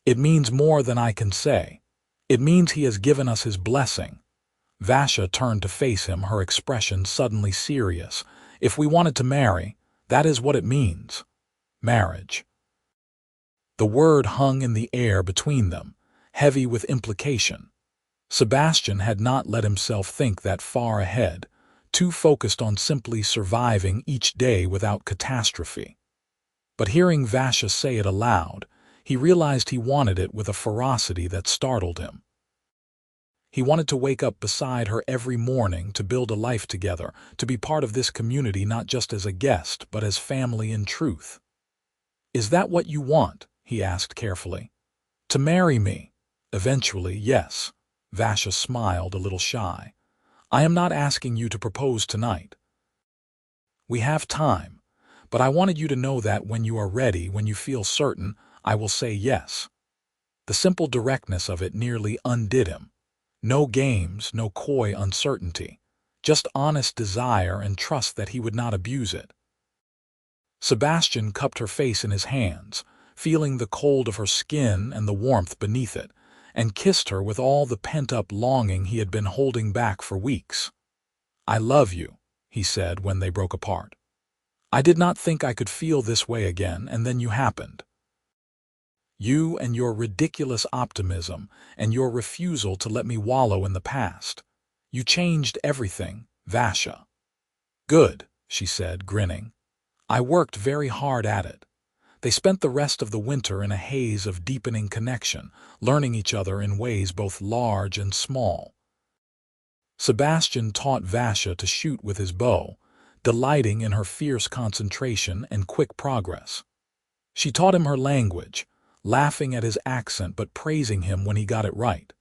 "It means more than I can say. It means he has given us his blessing." Vasha turned to face him, her expression suddenly serious. "If we wanted to marry, that is what it means. Marriage." The word hung in the air between them, heavy with implication. Sebastian had not let himself think that far ahead, too focused on simply surviving each day without catastrophe. But hearing Vasha say it aloud, he realized he wanted it with a ferocity that startled him. He wanted to wake up beside her every morning, to build a life together, to be part of this community not just as a guest, but as family in truth. "Is that what you want?" he asked carefully. "To marry me?" "Eventually, yes." Vasha smiled, a little shy. "I am not asking you to propose tonight. We have time, but I wanted you to know that when you are ready, when you feel certain, I will say yes." The simple directness of it nearly undid him. No games, no coy uncertainty, just honest desire and trust that he would not abuse it. Sebastian cupped her face in his hands, feeling the cold of her skin and the warmth beneath it, and kissed her with all the pent-up longing he had been holding back for weeks. "I love you," he said when they broke apart. "I did not think I could feel this way again, and then you happened. You and your ridiculous optimism and your refusal to let me wallow in the past. You changed everything, Vasha." "Good," she said, grinning. "I worked very hard at it." They spent the rest of the winter in a haze of deepening connection, learning each other in ways both large and small. Sebastian taught Vasha to shoot with his bow, delighting in her fierce concentration and quick progress. She taught him her language, laughing at his accent but praising him when he got it right.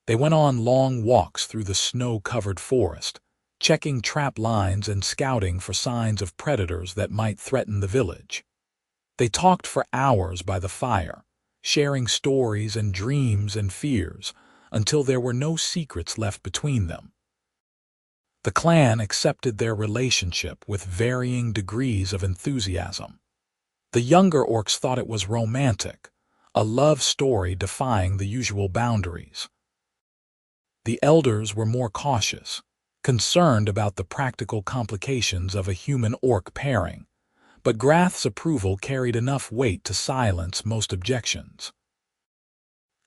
They went on long walks through the snow-covered forest, checking trap lines and scouting for signs of predators that might threaten the village. They talked for hours by the fire, sharing stories and dreams and fears, until there were no secrets left between them. The clan accepted their relationship with varying degrees of enthusiasm. The younger orcs thought it was romantic, a love story defying the usual boundaries. The elders were more cautious, concerned about the practical complications of a human-orc pairing, but Grath's approval carried enough weight to silence most objections.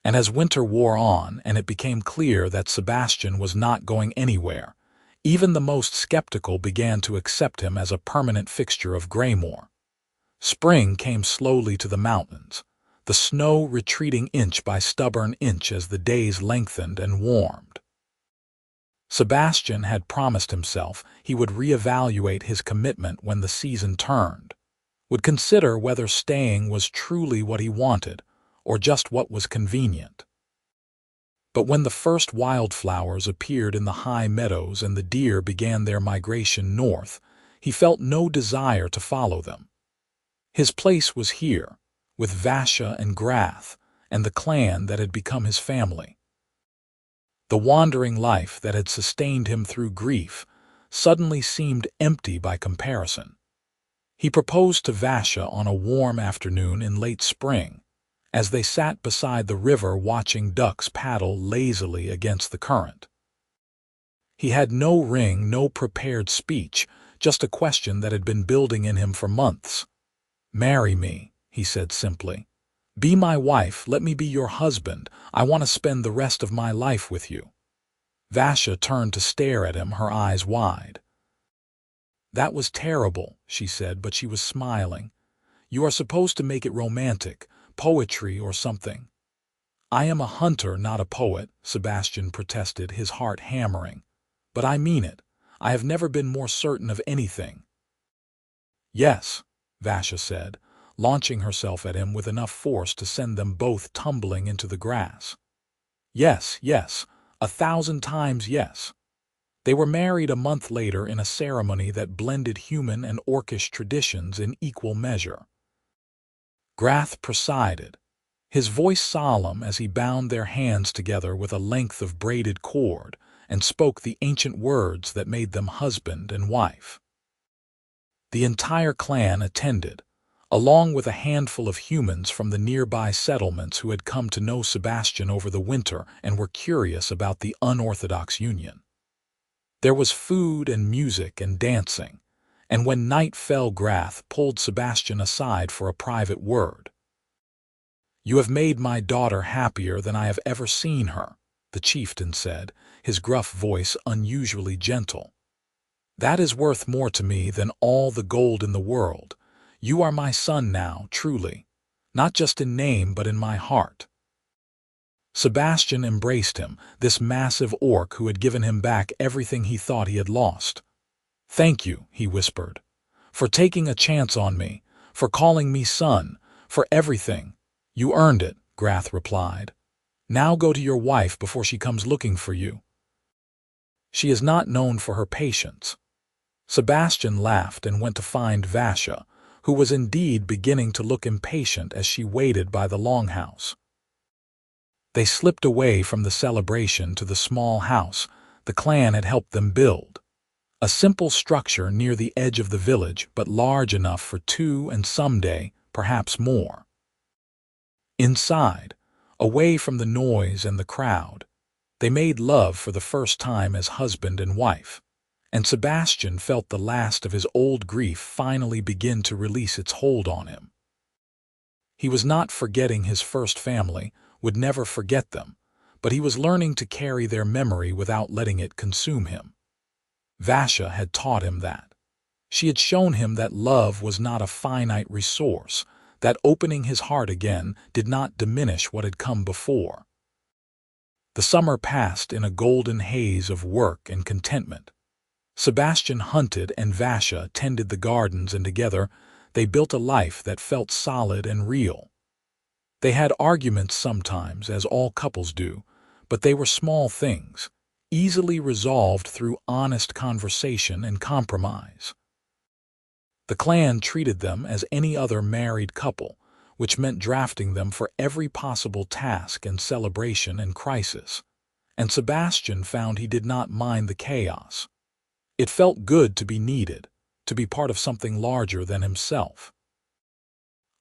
And as winter wore on and it became clear that Sebastian was not going anywhere, even the most skeptical began to accept him as a permanent fixture of Greymoor. Spring came slowly to the mountains, the snow retreating inch by stubborn inch as the days lengthened and warmed. Sebastian had promised himself he would reevaluate his commitment when the season turned, would consider whether staying was truly what he wanted or just what was convenient. But when the first wildflowers appeared in the high meadows and the deer began their migration north, he felt no desire to follow them. His place was here, with Vasha and Grath, and the clan that had become his family. The wandering life that had sustained him through grief suddenly seemed empty by comparison. He proposed to Vasha on a warm afternoon in late spring, as they sat beside the river watching ducks paddle lazily against the current. He had no ring, no prepared speech, just a question that had been building in him for months. "Marry me," he said simply. "Be my wife, let me be your husband. I want to spend the rest of my life with you." Vasha turned to stare at him, her eyes wide. "That was terrible," she said, but she was smiling. "You are supposed to make it romantic, poetry or something." "I am a hunter, not a poet," Sebastian protested, his heart hammering. "But I mean it. I have never been more certain of anything." "Yes," Vasha said, launching herself at him with enough force to send them both tumbling into the grass. "Yes, yes, 1,000 times yes." They were married a month later in a ceremony that blended human and orcish traditions in equal measure. Grath presided, his voice solemn as he bound their hands together with a length of braided cord and spoke the ancient words that made them husband and wife. The entire clan attended, along with a handful of humans from the nearby settlements who had come to know Sebastian over the winter and were curious about the unorthodox union. There was food and music and dancing, and when night fell, Grath pulled Sebastian aside for a private word. "You have made my daughter happier than I have ever seen her," the chieftain said, his gruff voice unusually gentle. "That is worth more to me than all the gold in the world. You are my son now, truly, not just in name but in my heart." Sebastian embraced him, this massive orc who had given him back everything he thought he had lost. "Thank you," he whispered, "for taking a chance on me, for calling me son, for everything." "You earned it," Grath replied. "Now go to your wife before she comes looking for you. She is not known for her patience." Sebastian laughed and went to find Vasha, who was indeed beginning to look impatient as she waited by the longhouse. They slipped away from the celebration to the small house the clan had helped them build. A simple structure near the edge of the village, but large enough for two and someday perhaps more. Inside, away from the noise and the crowd, they made love for the first time as husband and wife, and Sebastian felt the last of his old grief finally begin to release its hold on him. He was not forgetting his first family, would never forget them, but he was learning to carry their memory without letting it consume him. Vasha had taught him that. She had shown him that love was not a finite resource, that opening his heart again did not diminish what had come before. The summer passed in a golden haze of work and contentment. Sebastian hunted and Vasha tended the gardens, and together they built a life that felt solid and real. They had arguments sometimes, as all couples do, but they were small things, easily resolved through honest conversation and compromise. The clan treated them as any other married couple, which meant drafting them for every possible task and celebration and crisis. And Sebastian found he did not mind the chaos. It felt good to be needed, to be part of something larger than himself.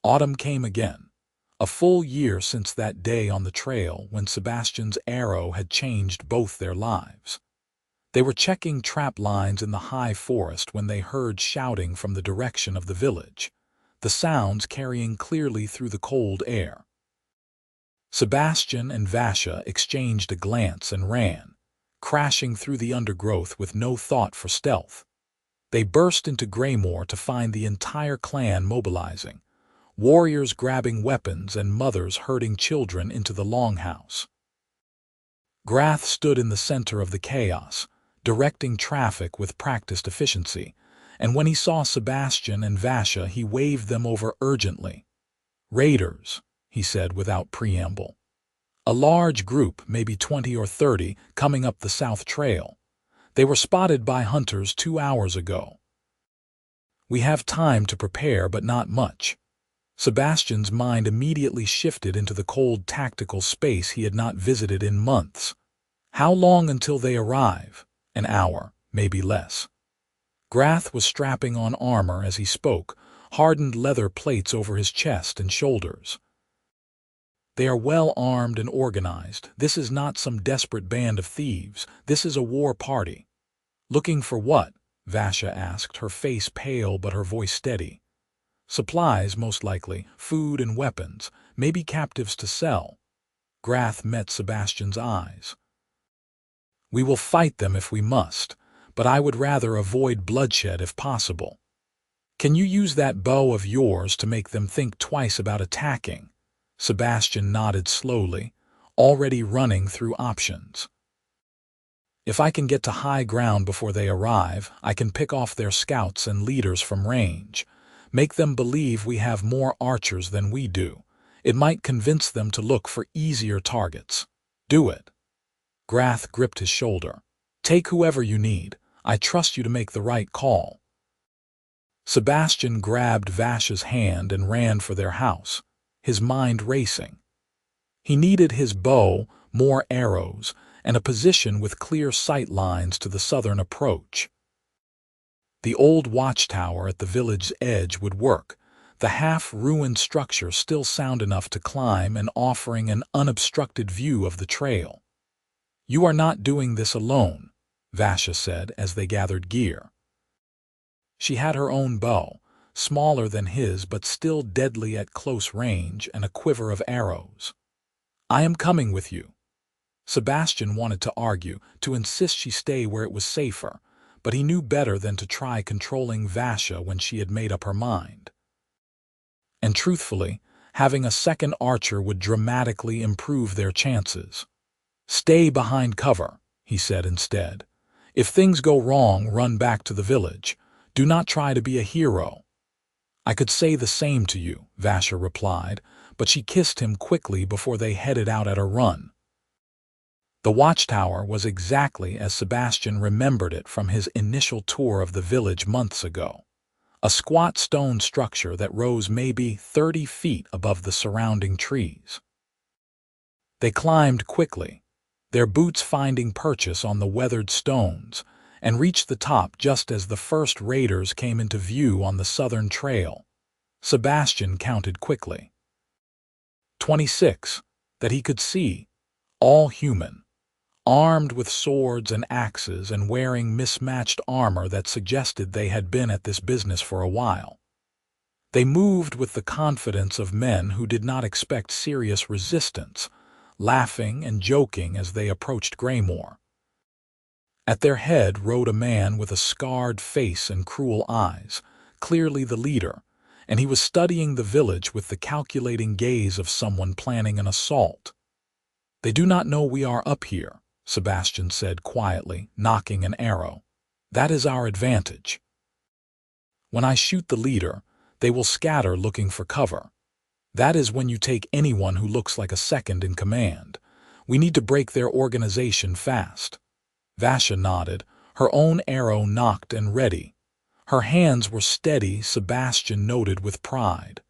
Autumn came again, a full year since that day on the trail when Sebastian's arrow had changed both their lives. They were checking trap lines in the high forest when they heard shouting from the direction of the village, the sounds carrying clearly through the cold air. Sebastian and Vasha exchanged a glance and ran, crashing through the undergrowth with no thought for stealth. They burst into Greymoor to find the entire clan mobilizing, warriors grabbing weapons and mothers herding children into the longhouse. Grath stood in the center of the chaos, directing traffic with practiced efficiency, and when he saw Sebastian and Vasha he waved them over urgently. "Raiders," he said without preamble. "A large group, maybe 20 or 30, coming up the south trail. They were spotted by hunters 2 hours ago. We have time to prepare, but not much." Sebastian's mind immediately shifted into the cold tactical space he had not visited in months. How long until they arrive? An hour, maybe less. Grath was strapping on armor as he spoke, hardened leather plates over his chest and shoulders. "They are well armed and organized. This is not some desperate band of thieves. This is a war party." "Looking for what?" Vasha asked, her face pale but her voice steady. "Supplies, most likely, food and weapons, maybe captives to sell." Grath met Sebastian's eyes. "We will fight them if we must, but I would rather avoid bloodshed if possible. Can you use that bow of yours to make them think twice about attacking?" Sebastian nodded slowly, already running through options. "If I can get to high ground before they arrive, I can pick off their scouts and leaders from range, make them believe we have more archers than we do. It might convince them to look for easier targets." "Do it." Grath gripped his shoulder. "Take whoever you need. I trust you to make the right call." Sebastian grabbed Vasha's hand and ran for their house, his mind racing. He needed his bow, more arrows, and a position with clear sight lines to the southern approach. The old watchtower at the village's edge would work, the half-ruined structure still sound enough to climb and offering an unobstructed view of the trail. "You are not doing this alone," Vasha said as they gathered gear. She had her own bow, smaller than his but still deadly at close range, and a quiver of arrows. "I am coming with you." Sebastian wanted to argue, to insist she stay where it was safer, but he knew better than to try controlling Vasha when she had made up her mind. And truthfully, having a second archer would dramatically improve their chances. "Stay behind cover," he said instead. "If things go wrong, run back to the village. Do not try to be a hero." "I could say the same to you," Vasha replied, but she kissed him quickly before they headed out at a run. The watchtower was exactly as Sebastian remembered it from his initial tour of the village months ago. A squat stone structure that rose maybe 30 feet above the surrounding trees. They climbed quickly, their boots finding purchase on the weathered stones, and reached the top just as the first raiders came into view on the southern trail. Sebastian counted quickly. 26, that he could see, all human, armed with swords and axes and wearing mismatched armor that suggested they had been at this business for a while. They moved with the confidence of men who did not expect serious resistance, laughing and joking as they approached Greymore. At their head rode a man with a scarred face and cruel eyes, clearly the leader, and he was studying the village with the calculating gaze of someone planning an assault. "They do not know we are up here," Sebastian said quietly, nocking an arrow. "That is our advantage. When I shoot the leader, they will scatter looking for cover. That is when you take anyone who looks like a second in command. We need to break their organization fast." Vasha nodded, her own arrow nocked and ready. Her hands were steady, Sebastian noted with pride.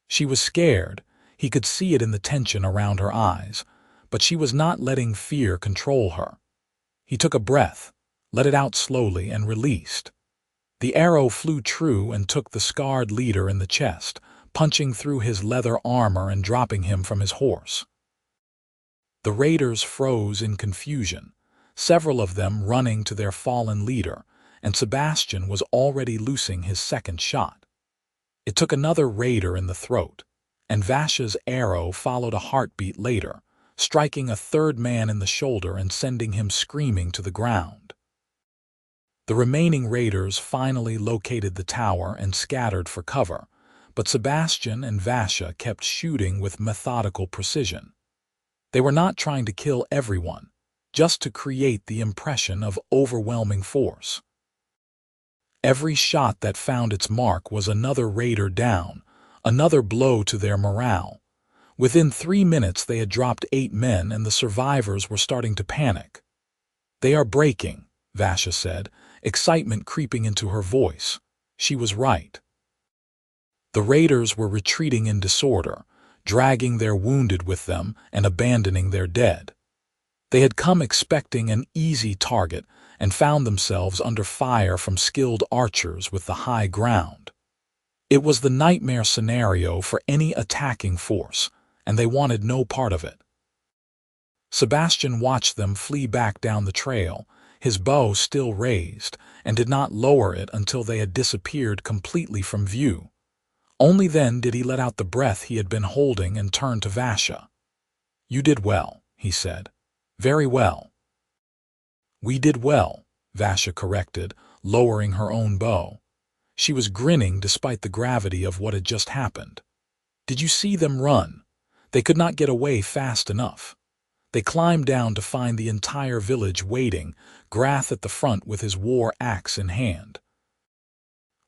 She was scared, he could see it in the tension around her eyes, but she was not letting fear control her. He took a breath, let it out slowly, and released. The arrow flew true and took the scarred leader in the chest, punching through his leather armor and dropping him from his horse. The raiders froze in confusion, several of them running to their fallen leader, and Sebastian was already loosing his second shot. It took another raider in the throat, and Vasha's arrow followed a heartbeat later, striking a third man in the shoulder and sending him screaming to the ground. The remaining raiders finally located the tower and scattered for cover, but Sebastian and Vasha kept shooting with methodical precision. They were not trying to kill everyone, just to create the impression of overwhelming force. Every shot that found its mark was another raider down, another blow to their morale. Within 3 minutes they had dropped 8 men and the survivors were starting to panic. "They are breaking," Vasha said, excitement creeping into her voice. She was right. The raiders were retreating in disorder, dragging their wounded with them and abandoning their dead. They had come expecting an easy target and found themselves under fire from skilled archers with the high ground. It was the nightmare scenario for any attacking force, and they wanted no part of it. Sebastian watched them flee back down the trail, his bow still raised, and did not lower it until they had disappeared completely from view. Only then did he let out the breath he had been holding and turn to Vasha. "You did well," he said. "Very well." "We did well," Vasha corrected, lowering her own bow. She was grinning despite the gravity of what had just happened. "Did you see them run? They could not get away fast enough. They climbed down to find the entire village waiting, Grath at the front with his war axe in hand.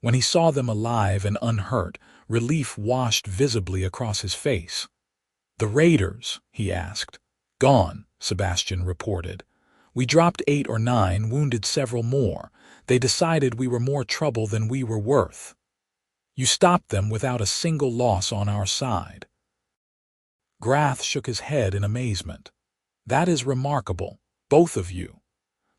When he saw them alive and unhurt, relief washed visibly across his face. "The raiders?" he asked. "Gone," Sebastian reported. "We dropped 8 or 9, wounded several more. They decided we were more trouble than we were worth. You stopped them without a single loss on our side." Grath shook his head in amazement. "That is remarkable, both of you."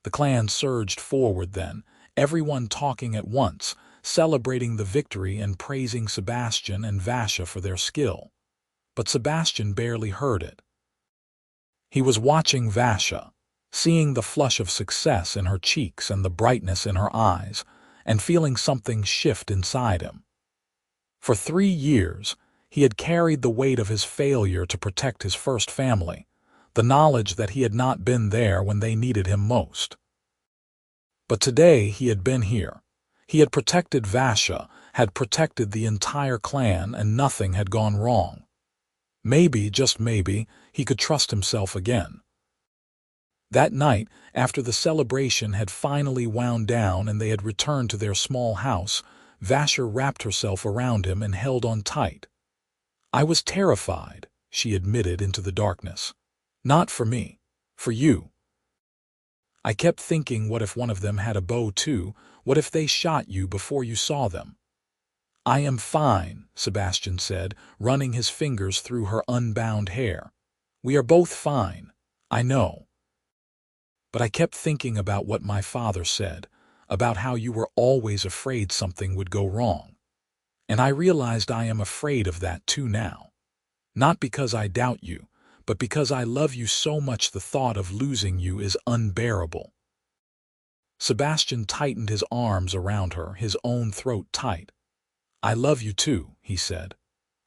The clan surged forward then, everyone talking at once, celebrating the victory and praising Sebastian and Vasha for their skill. But Sebastian barely heard it. He was watching Vasha, seeing the flush of success in her cheeks and the brightness in her eyes, and feeling something shift inside him. For 3 years, he had carried the weight of his failure to protect his first family, the knowledge that he had not been there when they needed him most. But today he had been here. He had protected Vasha, had protected the entire clan, and nothing had gone wrong. Maybe, just maybe, he could trust himself again. That night, after the celebration had finally wound down and they had returned to their small house, Vasha wrapped herself around him and held on tight. "I was terrified," she admitted into the darkness. "Not for me, for you. I kept thinking, what if one of them had a bow too? What if they shot you before you saw them?" "I am fine," Sebastian said, running his fingers through her unbound hair. "We are both fine, I know. But I kept thinking about what my father said, about how you were always afraid something would go wrong. And I realized I am afraid of that too now. Not because I doubt you, but because I love you so much the thought of losing you is unbearable." Sebastian tightened his arms around her, his own throat tight. "I love you too," he said.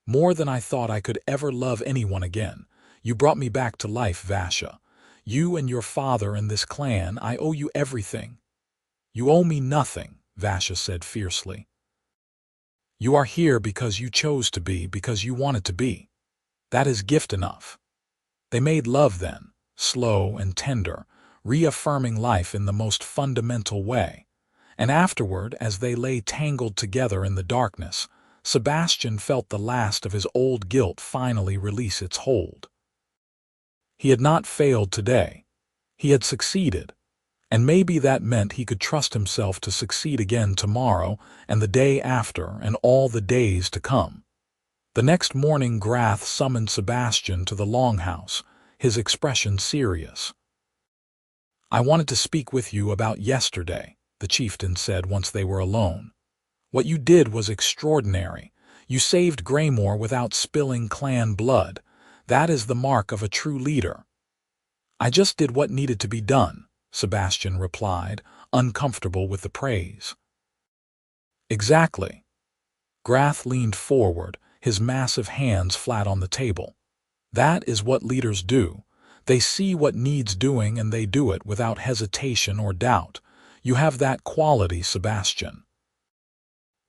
"More than I thought I could ever love anyone again. You brought me back to life, Vasha. You and your father and this clan, I owe you everything." "You owe me nothing," Vasha said fiercely. "You are here because you chose to be, because you wanted to be. That is gift enough." They made love then, slow and tender, reaffirming life in the most fundamental way. And afterward, as they lay tangled together in the darkness, Sebastian felt the last of his old guilt finally release its hold. He had not failed today. He had succeeded. And maybe that meant he could trust himself to succeed again tomorrow and the day after and all the days to come. The next morning Grath summoned Sebastian to the longhouse, his expression serious. "I wanted to speak with you about yesterday," the chieftain said once they were alone. "What you did was extraordinary. You saved Greymore without spilling clan blood. That is the mark of a true leader." "I just did what needed to be done," Sebastian replied, uncomfortable with the praise. "Exactly." Grath leaned forward, his massive hands flat on the table. "That is what leaders do. They see what needs doing and they do it without hesitation or doubt. You have that quality, Sebastian.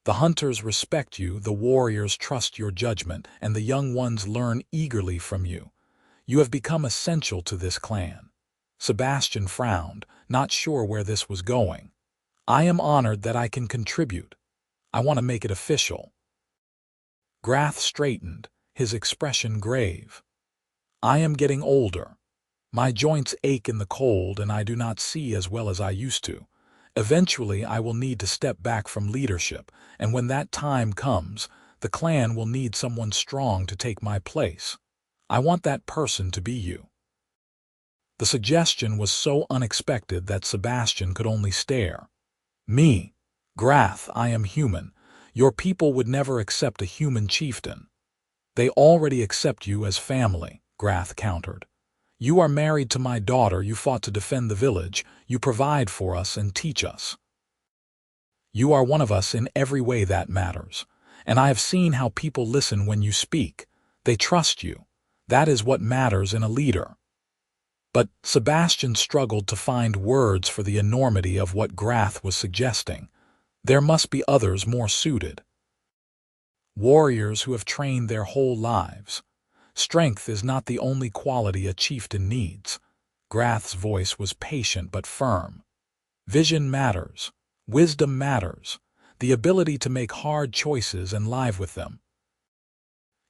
The hunters respect you, the warriors trust your judgment, and the young ones learn eagerly from you. You have become essential to this clan." Sebastian frowned, not sure where this was going. "I am honored that I can contribute. I want to make it official." Grath straightened, his expression grave. "I am getting older. My joints ache in the cold and I do not see as well as I used to. Eventually I will need to step back from leadership, and when that time comes, the clan will need someone strong to take my place. I want that person to be you." The suggestion was so unexpected that Sebastian could only stare. "Me? Grath, I am human. Your people would never accept a human chieftain." "They already accept you as family," Grath countered. "You are married to my daughter, you fought to defend the village, you provide for us and teach us. You are one of us in every way that matters. And I have seen how people listen when you speak. They trust you. That is what matters in a leader." But Sebastian struggled to find words for the enormity of what Grath was suggesting. There must be others more suited. Warriors who have trained their whole lives. Strength is not the only quality a chieftain needs. Grath's voice was patient but firm. Vision matters. Wisdom matters. The ability to make hard choices and live with them.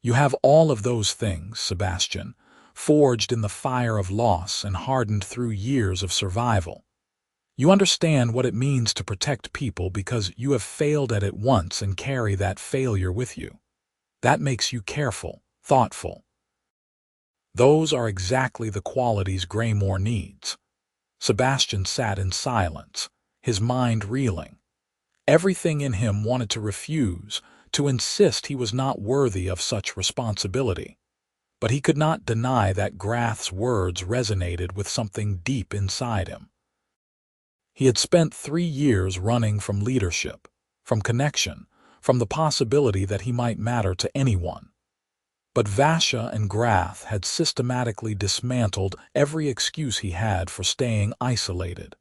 You have all of those things, Sebastian, forged in the fire of loss and hardened through years of survival. You understand what it means to protect people because you have failed at it once and carry that failure with you. That makes you careful, thoughtful. Those are exactly the qualities Greymore needs. Sebastian sat in silence, his mind reeling. Everything in him wanted to refuse, to insist he was not worthy of such responsibility. But he could not deny that Grath's words resonated with something deep inside him. He had spent 3 years running from leadership, from connection, from the possibility that he might matter to anyone. But Vasha and Grath had systematically dismantled every excuse he had for staying isolated.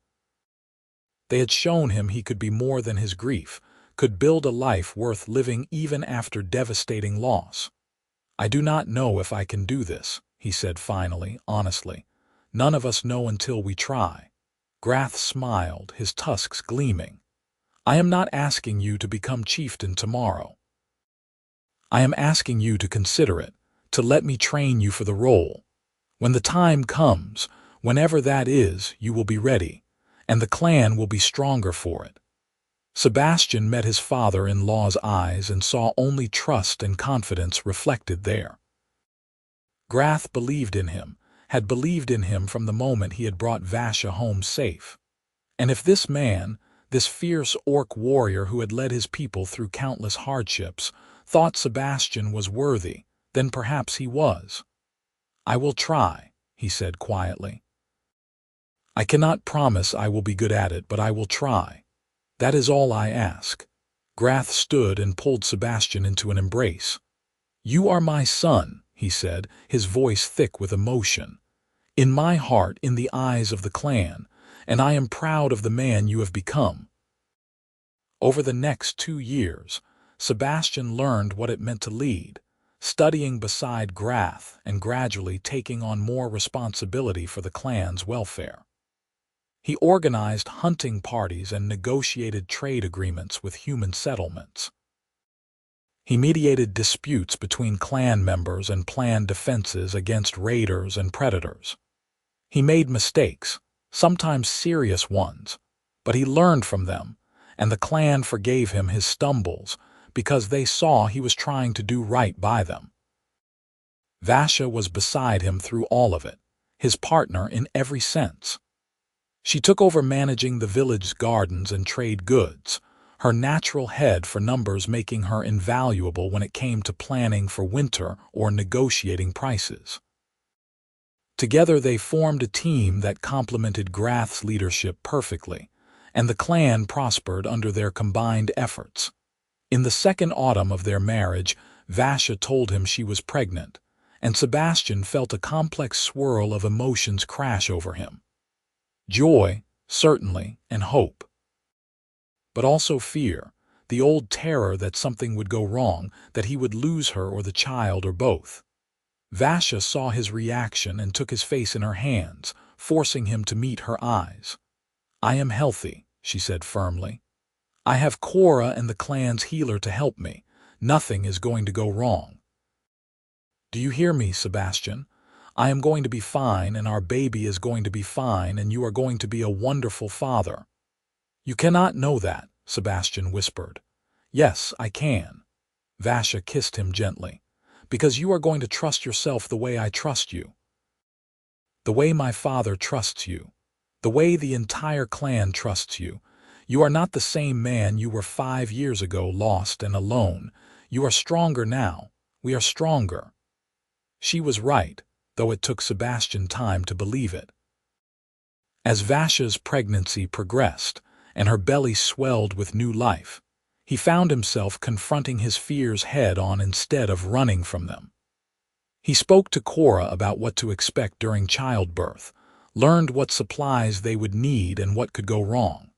They had shown him he could be more than his grief, could build a life worth living even after devastating loss. "I do not know if I can do this," he said finally, honestly. "None of us know until we try." Grath smiled, his tusks gleaming. "I am not asking you to become chieftain tomorrow. I am asking you to consider it, to let me train you for the role. When the time comes, whenever that is, you will be ready, and the clan will be stronger for it." Sebastian met his father-in-law's eyes and saw only trust and confidence reflected there. Grath believed in him, had believed in him from the moment he had brought Vasha home safe. And if this man, This fierce orc warrior who had led his people through countless hardships, thought Sebastian was worthy, then perhaps he was. "I will try," he said quietly. "I cannot promise I will be good at it, but I will try. That is all I ask." Grath stood and pulled Sebastian into an embrace. "You are my son," he said, his voice thick with emotion. "In my heart, in the eyes of the clan, and I am proud of the man you have become." Over the next 2 years, Sebastian learned what it meant to lead, studying beside Grath and gradually taking on more responsibility for the clan's welfare. He organized hunting parties and negotiated trade agreements with human settlements. He mediated disputes between clan members and planned defenses against raiders and predators. He made mistakes, sometimes serious ones, but he learned from them, and the clan forgave him his stumbles because they saw he was trying to do right by them. Vasha was beside him through all of it, his partner in every sense. She took over managing the village's gardens and trade goods, her natural head for numbers making her invaluable when it came to planning for winter or negotiating prices. Together they formed a team that complemented Grath's leadership perfectly, and the clan prospered under their combined efforts. In the second autumn of their marriage, Vasha told him she was pregnant, and Sebastian felt a complex swirl of emotions crash over him. Joy, certainly, and hope. But also fear, the old terror that something would go wrong, that he would lose her or the child or both. Vasha saw his reaction and took his face in her hands, forcing him to meet her eyes. "I am healthy," she said firmly. "I have Cora and the clan's healer to help me. Nothing is going to go wrong. Do you hear me, Sebastian? I am going to be fine, and our baby is going to be fine, and you are going to be a wonderful father." "You cannot know that," Sebastian whispered. "Yes, I can." Vasha kissed him gently. "Because you are going to trust yourself the way I trust you. The way my father trusts you. The way the entire clan trusts you. You are not the same man you were 5 years ago, lost and alone. You are stronger now. We are stronger." She was right, though it took Sebastian time to believe it. As Vasha's pregnancy progressed, and her belly swelled with new life, he found himself confronting his fears head-on instead of running from them. He spoke to Cora about what to expect during childbirth, learned what supplies they would need and what could go wrong.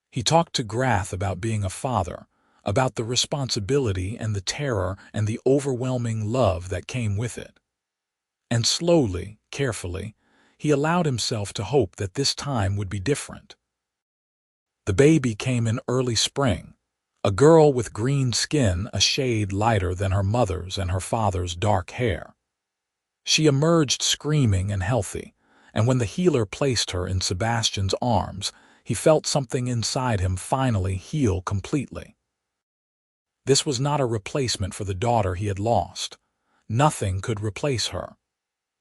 He talked to Grath about being a father, about the responsibility and the terror and the overwhelming love that came with it. And slowly, carefully, he allowed himself to hope that this time would be different. The baby came in early spring, a girl with green skin a shade lighter than her mother's and her father's dark hair. She emerged screaming and healthy, and when the healer placed her in Sebastian's arms, he felt something inside him finally heal completely. This was not a replacement for the daughter he had lost. Nothing could replace her.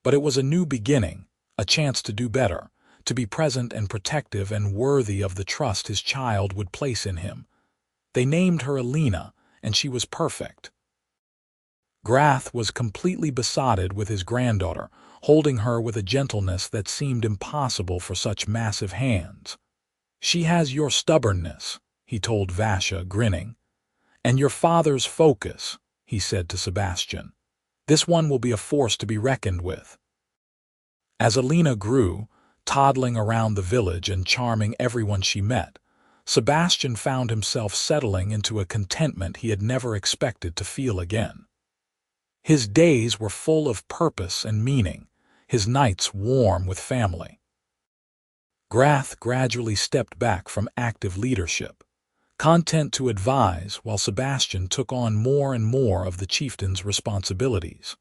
But it was a new beginning, a chance to do better, to be present and protective and worthy of the trust his child would place in him. They named her Alina, and she was perfect. Grath was completely besotted with his granddaughter, holding her with a gentleness that seemed impossible for such massive hands. "She has your stubbornness," he told Vasha, grinning. "And your father's focus," he said to Sebastian. "This one will be a force to be reckoned with." As Alina grew, toddling around the village and charming everyone she met, Sebastian found himself settling into a contentment he had never expected to feel again. His days were full of purpose and meaning, his nights warm with family. Grath gradually stepped back from active leadership, content to advise, while Sebastian took on more and more of the chieftain's responsibilities.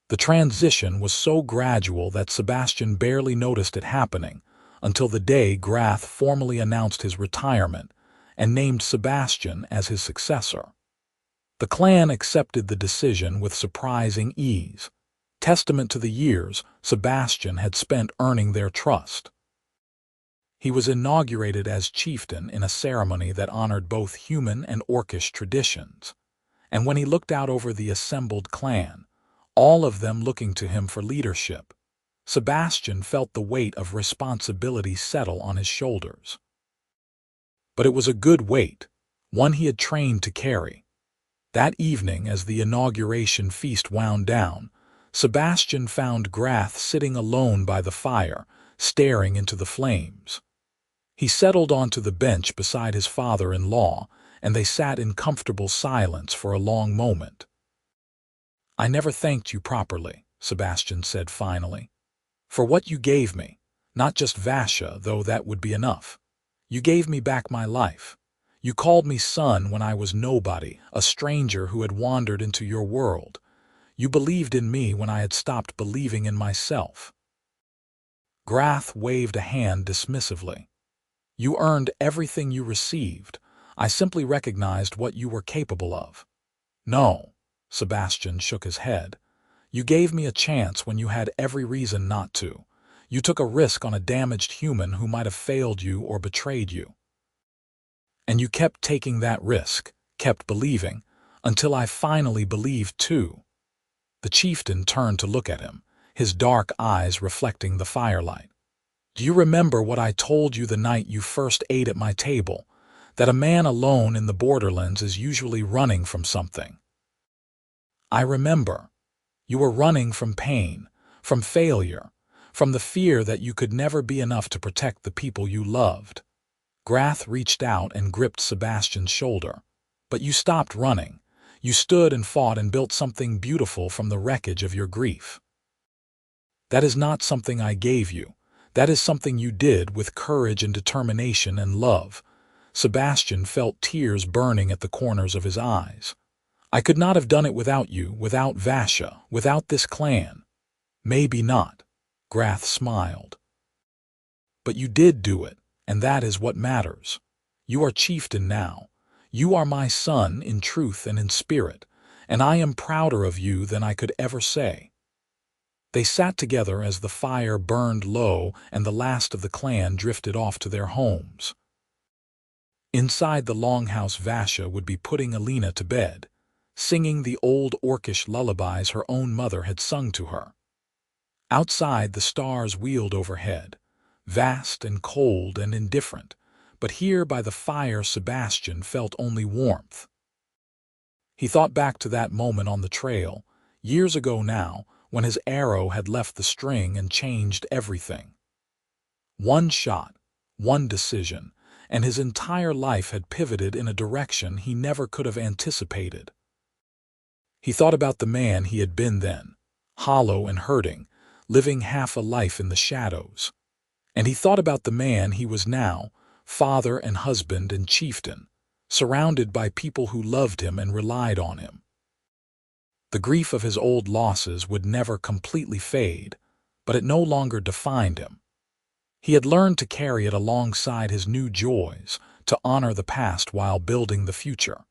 The transition was so gradual that Sebastian barely noticed it happening until the day Grath formally announced his retirement and named Sebastian as his successor. The clan accepted the decision with surprising ease, testament to the years Sebastian had spent earning their trust. He was inaugurated as chieftain in a ceremony that honored both human and orcish traditions. And when he looked out over the assembled clan, all of them looking to him for leadership, Sebastian felt the weight of responsibility settle on his shoulders. But it was a good weight, one he had trained to carry. That evening, as the inauguration feast wound down, Sebastian found Grath sitting alone by the fire, staring into the flames. He settled onto the bench beside his father-in-law, and they sat in comfortable silence for a long moment. "I never thanked you properly," Sebastian said finally. "For what you gave me, not just Vasha, though that would be enough. You gave me back my life. You called me son when I was nobody, a stranger who had wandered into your world. You believed in me when I had stopped believing in myself." Grath waved a hand dismissively. "You earned everything you received. I simply recognized what you were capable of." "No," Sebastian shook his head. "You gave me a chance when you had every reason not to. You took a risk on a damaged human who might have failed you or betrayed you. And you kept taking that risk, kept believing, until I finally believed too." The chieftain turned to look at him, his dark eyes reflecting the firelight. "Do you remember what I told you the night you first ate at my table? That a man alone in the borderlands is usually running from something." "I remember. You were running from pain, from failure, from the fear that you could never be enough to protect the people you loved." Grath reached out and gripped Sebastian's shoulder. "But you stopped running. You stood and fought and built something beautiful from the wreckage of your grief. That is not something I gave you. That is something you did with courage and determination and love." Sebastian felt tears burning at the corners of his eyes. "I could not have done it without you, without Vasha, without this clan." "Maybe not," Grath smiled. "But you did do it, and that is what matters. You are chieftain now. You are my son in truth and in spirit, and I am prouder of you than I could ever say." They sat together as the fire burned low and the last of the clan drifted off to their homes. Inside the longhouse, Vasha would be putting Alina to bed, singing the old orcish lullabies her own mother had sung to her. Outside, the stars wheeled overhead, vast and cold and indifferent, but here by the fire Sebastian felt only warmth. He thought back to that moment on the trail, years ago now, when his arrow had left the string and changed everything. One shot, one decision, and his entire life had pivoted in a direction he never could have anticipated. He thought about the man he had been then, hollow and hurting, living half a life in the shadows. And he thought about the man he was now, father and husband and chieftain, surrounded by people who loved him and relied on him. The grief of his old losses would never completely fade, but it no longer defined him. He had learned to carry it alongside his new joys, to honor the past while building the future.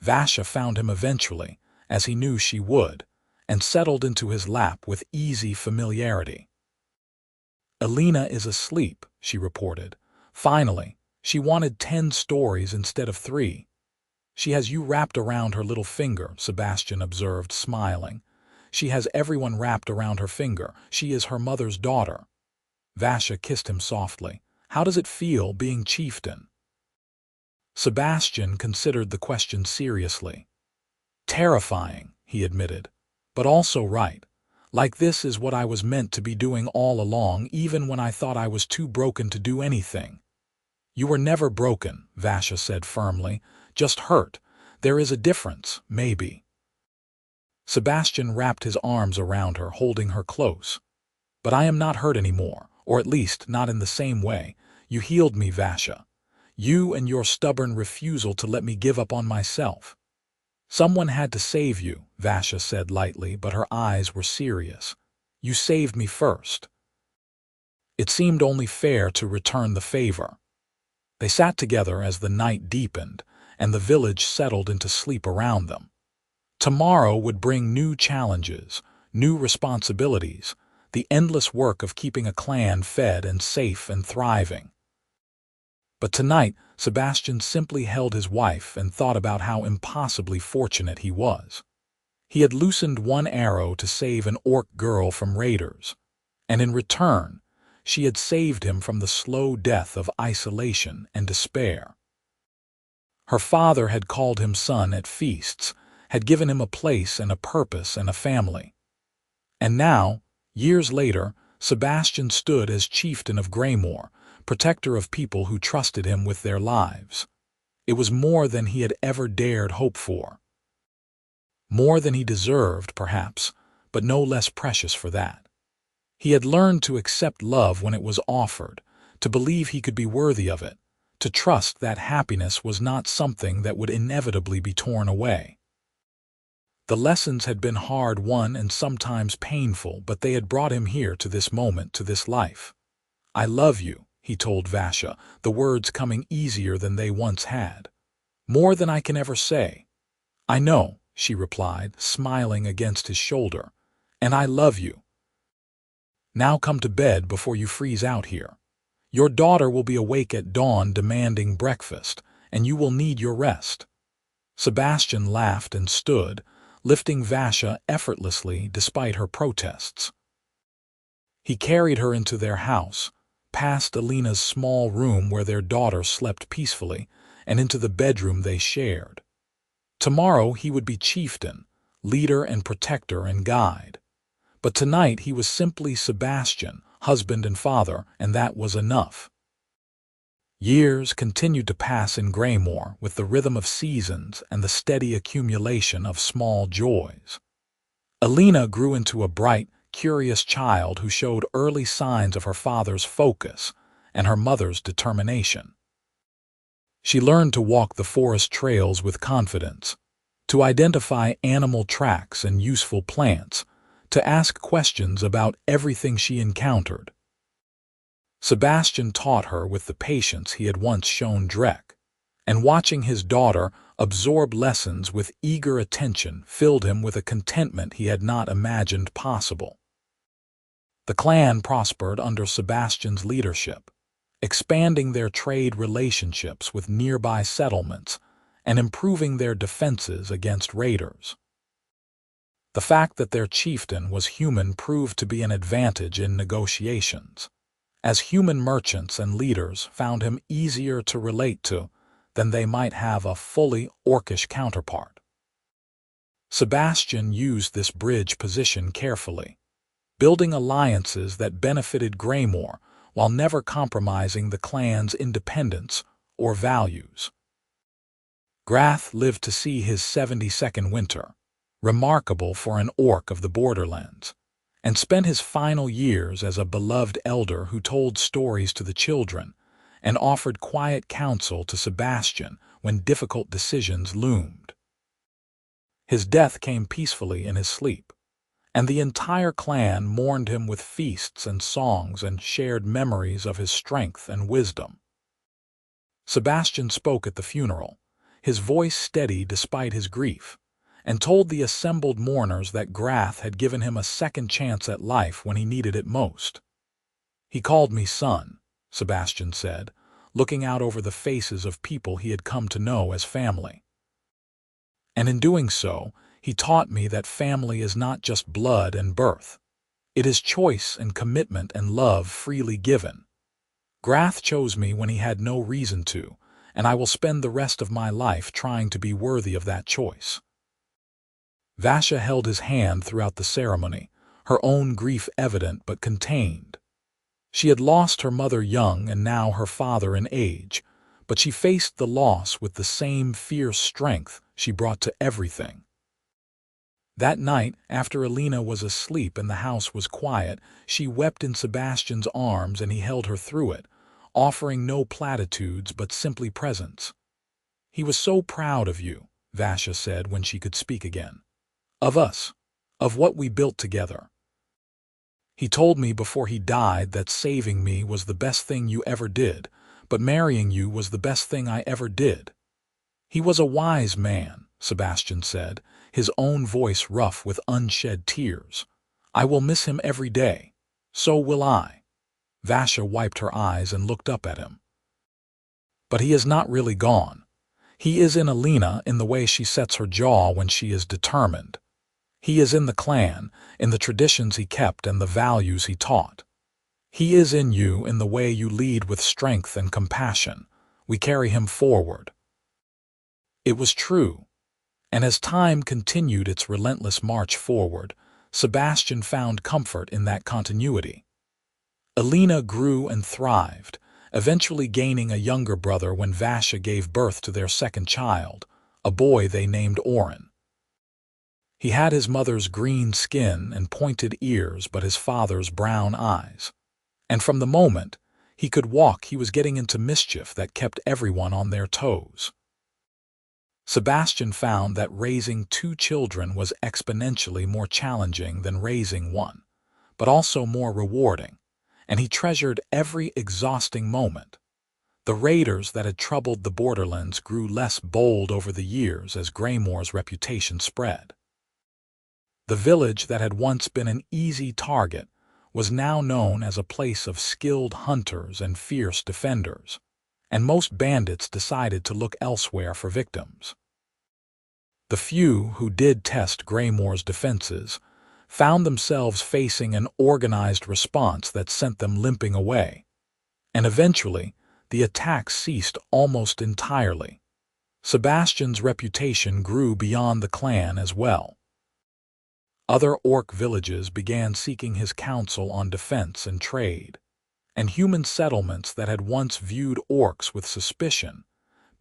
Vasha found him eventually, as he knew she would, and settled into his lap with easy familiarity. "Alina is asleep," she reported. "Finally, she wanted 10 stories instead of 3. "She has you wrapped around her little finger," Sebastian observed, smiling. "She has everyone wrapped around her finger. She is her mother's daughter." Vasha kissed him softly. "How does it feel being chieftain?" Sebastian considered the question seriously. "Terrifying," he admitted, "but also right. Like this is what I was meant to be doing all along, even when I thought I was too broken to do anything." "You were never broken," Vasha said firmly, "just hurt. There is a difference, maybe." Sebastian wrapped his arms around her, holding her close. "But I am not hurt anymore, or at least not in the same way. You healed me, Vasha. You and your stubborn refusal to let me give up on myself." "Someone had to save you," Vasha said lightly, but her eyes were serious. "You saved me first. It seemed only fair to return the favor." They sat together as the night deepened, and the village settled into sleep around them. Tomorrow would bring new challenges, new responsibilities, the endless work of keeping a clan fed and safe and thriving. But tonight, Sebastian simply held his wife and thought about how impossibly fortunate he was. He had loosened one arrow to save an orc girl from raiders, and in return, she had saved him from the slow death of isolation and despair. Her father had called him son at feasts, had given him a place and a purpose and a family. And now, years later, Sebastian stood as chieftain of Greymoor, protector of people who trusted him with their lives. It was more than he had ever dared hope for. More than he deserved, perhaps, but no less precious for that. He had learned to accept love when it was offered, to believe he could be worthy of it, to trust that happiness was not something that would inevitably be torn away. The lessons had been hard-won and sometimes painful, but they had brought him here to this moment, to this life. "I love you," he told Vasha, the words coming easier than they once had. "More than I can ever say." "I know," she replied, smiling against his shoulder, "and I love you. Now come to bed before you freeze out here. Your daughter will be awake at dawn demanding breakfast, and you will need your rest." Sebastian laughed and stood, lifting Vasha effortlessly despite her protests. He carried her into their house, past Alina's small room where their daughter slept peacefully, and into the bedroom they shared. Tomorrow he would be chieftain, leader and protector and guide. But tonight he was simply Sebastian, husband and father, and that was enough. Years continued to pass in Greymoor with the rhythm of seasons and the steady accumulation of small joys. Alina grew into a bright, curious child who showed early signs of her father's focus and her mother's determination. She learned to walk the forest trails with confidence, to identify animal tracks and useful plants, to ask questions about everything she encountered. Sebastian taught her with the patience he had once shown Drek, and watching his daughter absorb lessons with eager attention filled him with a contentment he had not imagined possible. The clan prospered under Sebastian's leadership, expanding their trade relationships with nearby settlements and improving their defenses against raiders. The fact that their chieftain was human proved to be an advantage in negotiations, as human merchants and leaders found him easier to relate to than they might have a fully orcish counterpart. Sebastian used this bridge position carefully, building alliances that benefited Greymoor while never compromising the clan's independence or values. Grath lived to see his 72nd winter, remarkable for an orc of the borderlands, and spent his final years as a beloved elder who told stories to the children and offered quiet counsel to Sebastian when difficult decisions loomed. His death came peacefully in his sleep, and the entire clan mourned him with feasts and songs and shared memories of his strength and wisdom. Sebastian spoke at the funeral, his voice steady despite his grief, and told the assembled mourners that Grath had given him a second chance at life when he needed it most. "He called me son," Sebastian said, looking out over the faces of people he had come to know as family. "And in doing so, he taught me that family is not just blood and birth. It is choice and commitment and love freely given. Grath chose me when he had no reason to, and I will spend the rest of my life trying to be worthy of that choice." Vasha held his hand throughout the ceremony, her own grief evident but contained. She had lost her mother young and now her father in age, but she faced the loss with the same fierce strength she brought to everything. That night, after Alina was asleep and the house was quiet, she wept in Sebastian's arms and he held her through it, offering no platitudes but simply presence. "He was so proud of you," Vasha said when she could speak again. "Of us, of what we built together. He told me before he died that saving me was the best thing you ever did, but marrying you was the best thing I ever did." "He was a wise man," Sebastian said, his own voice rough with unshed tears. "I will miss him every day. So will I." Vasha wiped her eyes and looked up at him. But he is not really gone. He is in Alina in the way she sets her jaw when she is determined. He is in the clan, in the traditions he kept and the values he taught. He is in you in the way you lead with strength and compassion. We carry him forward. It was true. And as time continued its relentless march forward, Sebastian found comfort in that continuity. Alina grew and thrived, eventually gaining a younger brother when Vasha gave birth to their second child, a boy they named Orin. He had his mother's green skin and pointed ears but his father's brown eyes. And from the moment he could walk, he was getting into mischief that kept everyone on their toes. Sebastian found that raising two children was exponentially more challenging than raising one, but also more rewarding, and he treasured every exhausting moment. The raiders that had troubled the borderlands grew less bold over the years as Greymoor's reputation spread. The village that had once been an easy target was now known as a place of skilled hunters and fierce defenders, and most bandits decided to look elsewhere for victims. The few who did test Greymoor's defenses found themselves facing an organized response that sent them limping away, and eventually the attacks ceased almost entirely. Sebastian's reputation grew beyond the clan as well. Other orc villages began seeking his counsel on defense and trade, and human settlements that had once viewed orcs with suspicion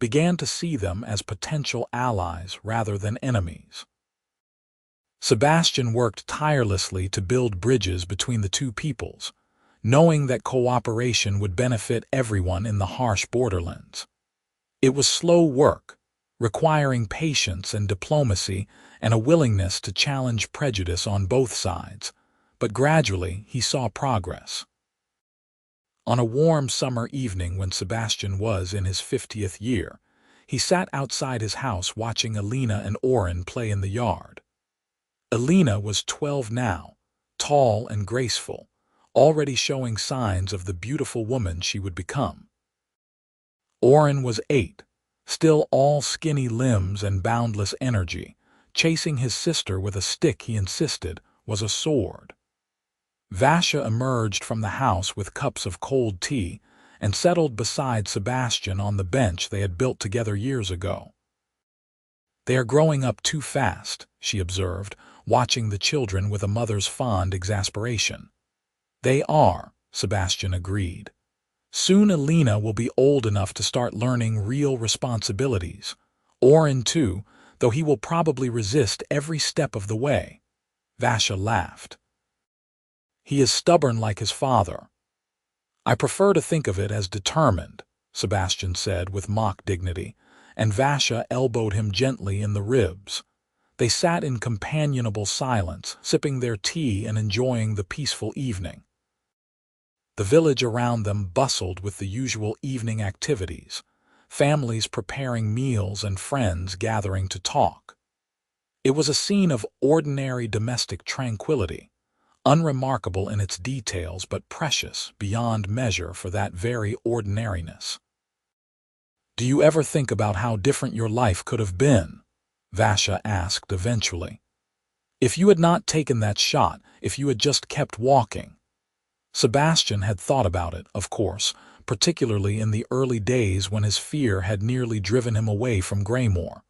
began to see them as potential allies rather than enemies. Sebastian worked tirelessly to build bridges between the two peoples, knowing that cooperation would benefit everyone in the harsh borderlands. It was slow work, requiring patience and diplomacy and a willingness to challenge prejudice on both sides, but gradually he saw progress. On a warm summer evening when Sebastian was in his 50th year, he sat outside his house watching Alina and Orin play in the yard. Alina was 12 now, tall and graceful, already showing signs of the beautiful woman she would become. Orin was 8, still all skinny limbs and boundless energy, chasing his sister with a stick he insisted was a sword. Vasha emerged from the house with cups of cold tea and settled beside Sebastian on the bench they had built together years ago. "They are growing up too fast," she observed, watching the children with a mother's fond exasperation. "They are," Sebastian agreed. "Soon Alina will be old enough to start learning real responsibilities. Orin too, though he will probably resist every step of the way." Vasha laughed. "He is stubborn like his father." "I prefer to think of it as determined," Sebastian said with mock dignity, and Vasha elbowed him gently in the ribs. They sat in companionable silence, sipping their tea and enjoying the peaceful evening. The village around them bustled with the usual evening activities, families preparing meals and friends gathering to talk. It was a scene of ordinary domestic tranquility, unremarkable in its details but precious beyond measure for that very ordinariness. "Do you ever think about how different your life could have been?" Vasha asked eventually. "If you had not taken that shot, if you had just kept walking." Sebastian had thought about it, of course, particularly in the early days when his fear had nearly driven him away from Greymoor.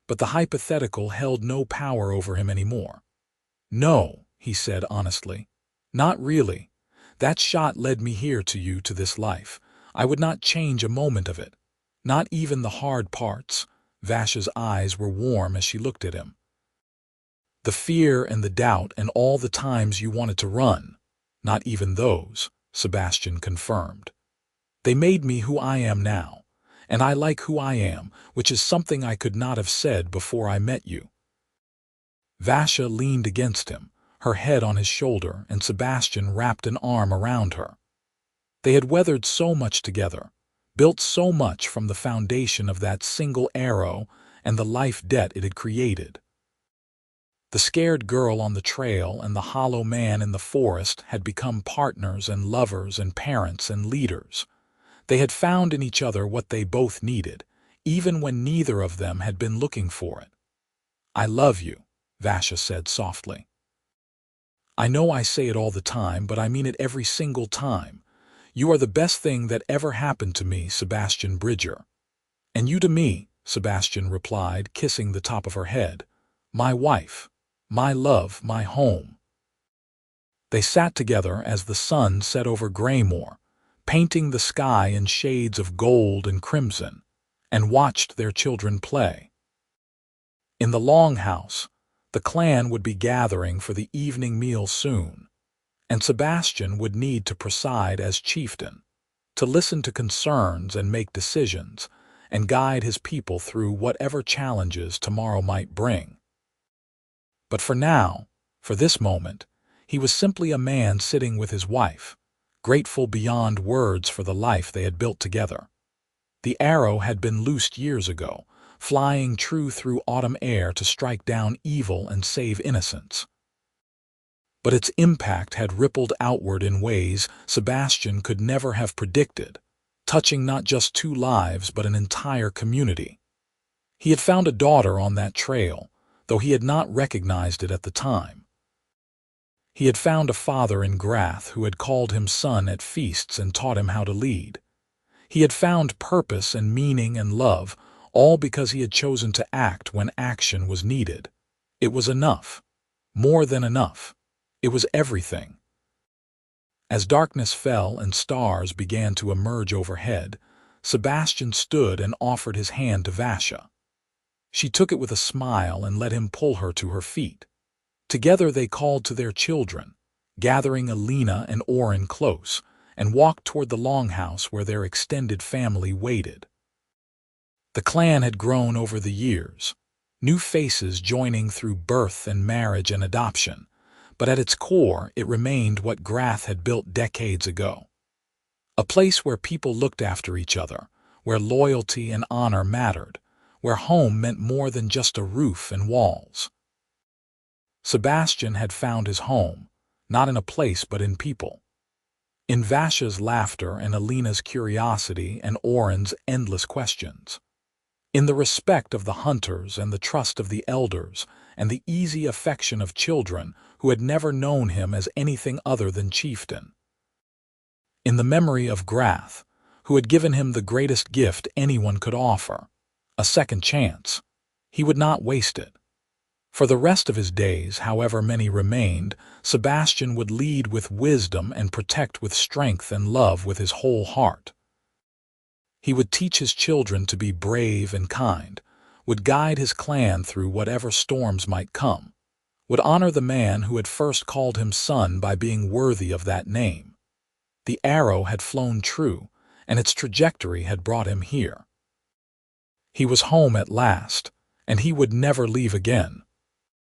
But the hypothetical held no power over him anymore. "No," he said honestly. "Not really. That shot led me here to you, to this life. I would not change a moment of it. Not even the hard parts." Vasha's eyes were warm as she looked at him. "The fear and the doubt and all the times you wanted to run. Not even those," Sebastian confirmed. "They made me who I am now, and I like who I am, which is something I could not have said before I met you." Vasha leaned against him, her head on his shoulder, and Sebastian wrapped an arm around her. They had weathered so much together, built so much from the foundation of that single arrow and the life debt it had created. The scared girl on the trail and the hollow man in the forest had become partners and lovers and parents and leaders. They had found in each other what they both needed, even when neither of them had been looking for it. "I love you," Vasha said softly. "I know I say it all the time, but I mean it every single time. You are the best thing that ever happened to me, Sebastian Bridger." "And you to me," Sebastian replied, kissing the top of her head. "My wife, my love, my home." They sat together as the sun set over Graymore, painting the sky in shades of gold and crimson, and watched their children play. In the longhouse, the clan would be gathering for the evening meal soon, and Sebastian would need to preside as chieftain, to listen to concerns and make decisions, and guide his people through whatever challenges tomorrow might bring. But for now, for this moment, he was simply a man sitting with his wife, grateful beyond words for the life they had built together. The arrow had been loosed years ago, flying true through autumn air to strike down evil and save innocence. But its impact had rippled outward in ways Sebastian could never have predicted, touching not just 2 lives but an entire community. He had found a daughter on that trail, though he had not recognized it at the time. He had found a father in Grath who had called him son at feasts and taught him how to lead. He had found purpose and meaning and love, all because he had chosen to act when action was needed. It was enough. More than enough. It was everything. As darkness fell and stars began to emerge overhead, Sebastian stood and offered his hand to Vasha. She took it with a smile and let him pull her to her feet. Together they called to their children, gathering Alina and Orin close, and walked toward the longhouse where their extended family waited. The clan had grown over the years, new faces joining through birth and marriage and adoption, but at its core it remained what Grath had built decades ago. A place where people looked after each other, where loyalty and honor mattered, where home meant more than just a roof and walls. Sebastian had found his home, not in a place but in people. In Vasha's laughter and Alina's curiosity and Orin's endless questions. In the respect of the hunters and the trust of the elders and the easy affection of children who had never known him as anything other than chieftain. In the memory of Grath, who had given him the greatest gift anyone could offer, a second chance. He would not waste it. For the rest of his days, however many remained, Sebastian would lead with wisdom and protect with strength and love with his whole heart. He would teach his children to be brave and kind, would guide his clan through whatever storms might come, would honor the man who had first called him son by being worthy of that name. The arrow had flown true, and its trajectory had brought him here. He was home at last, and he would never leave again.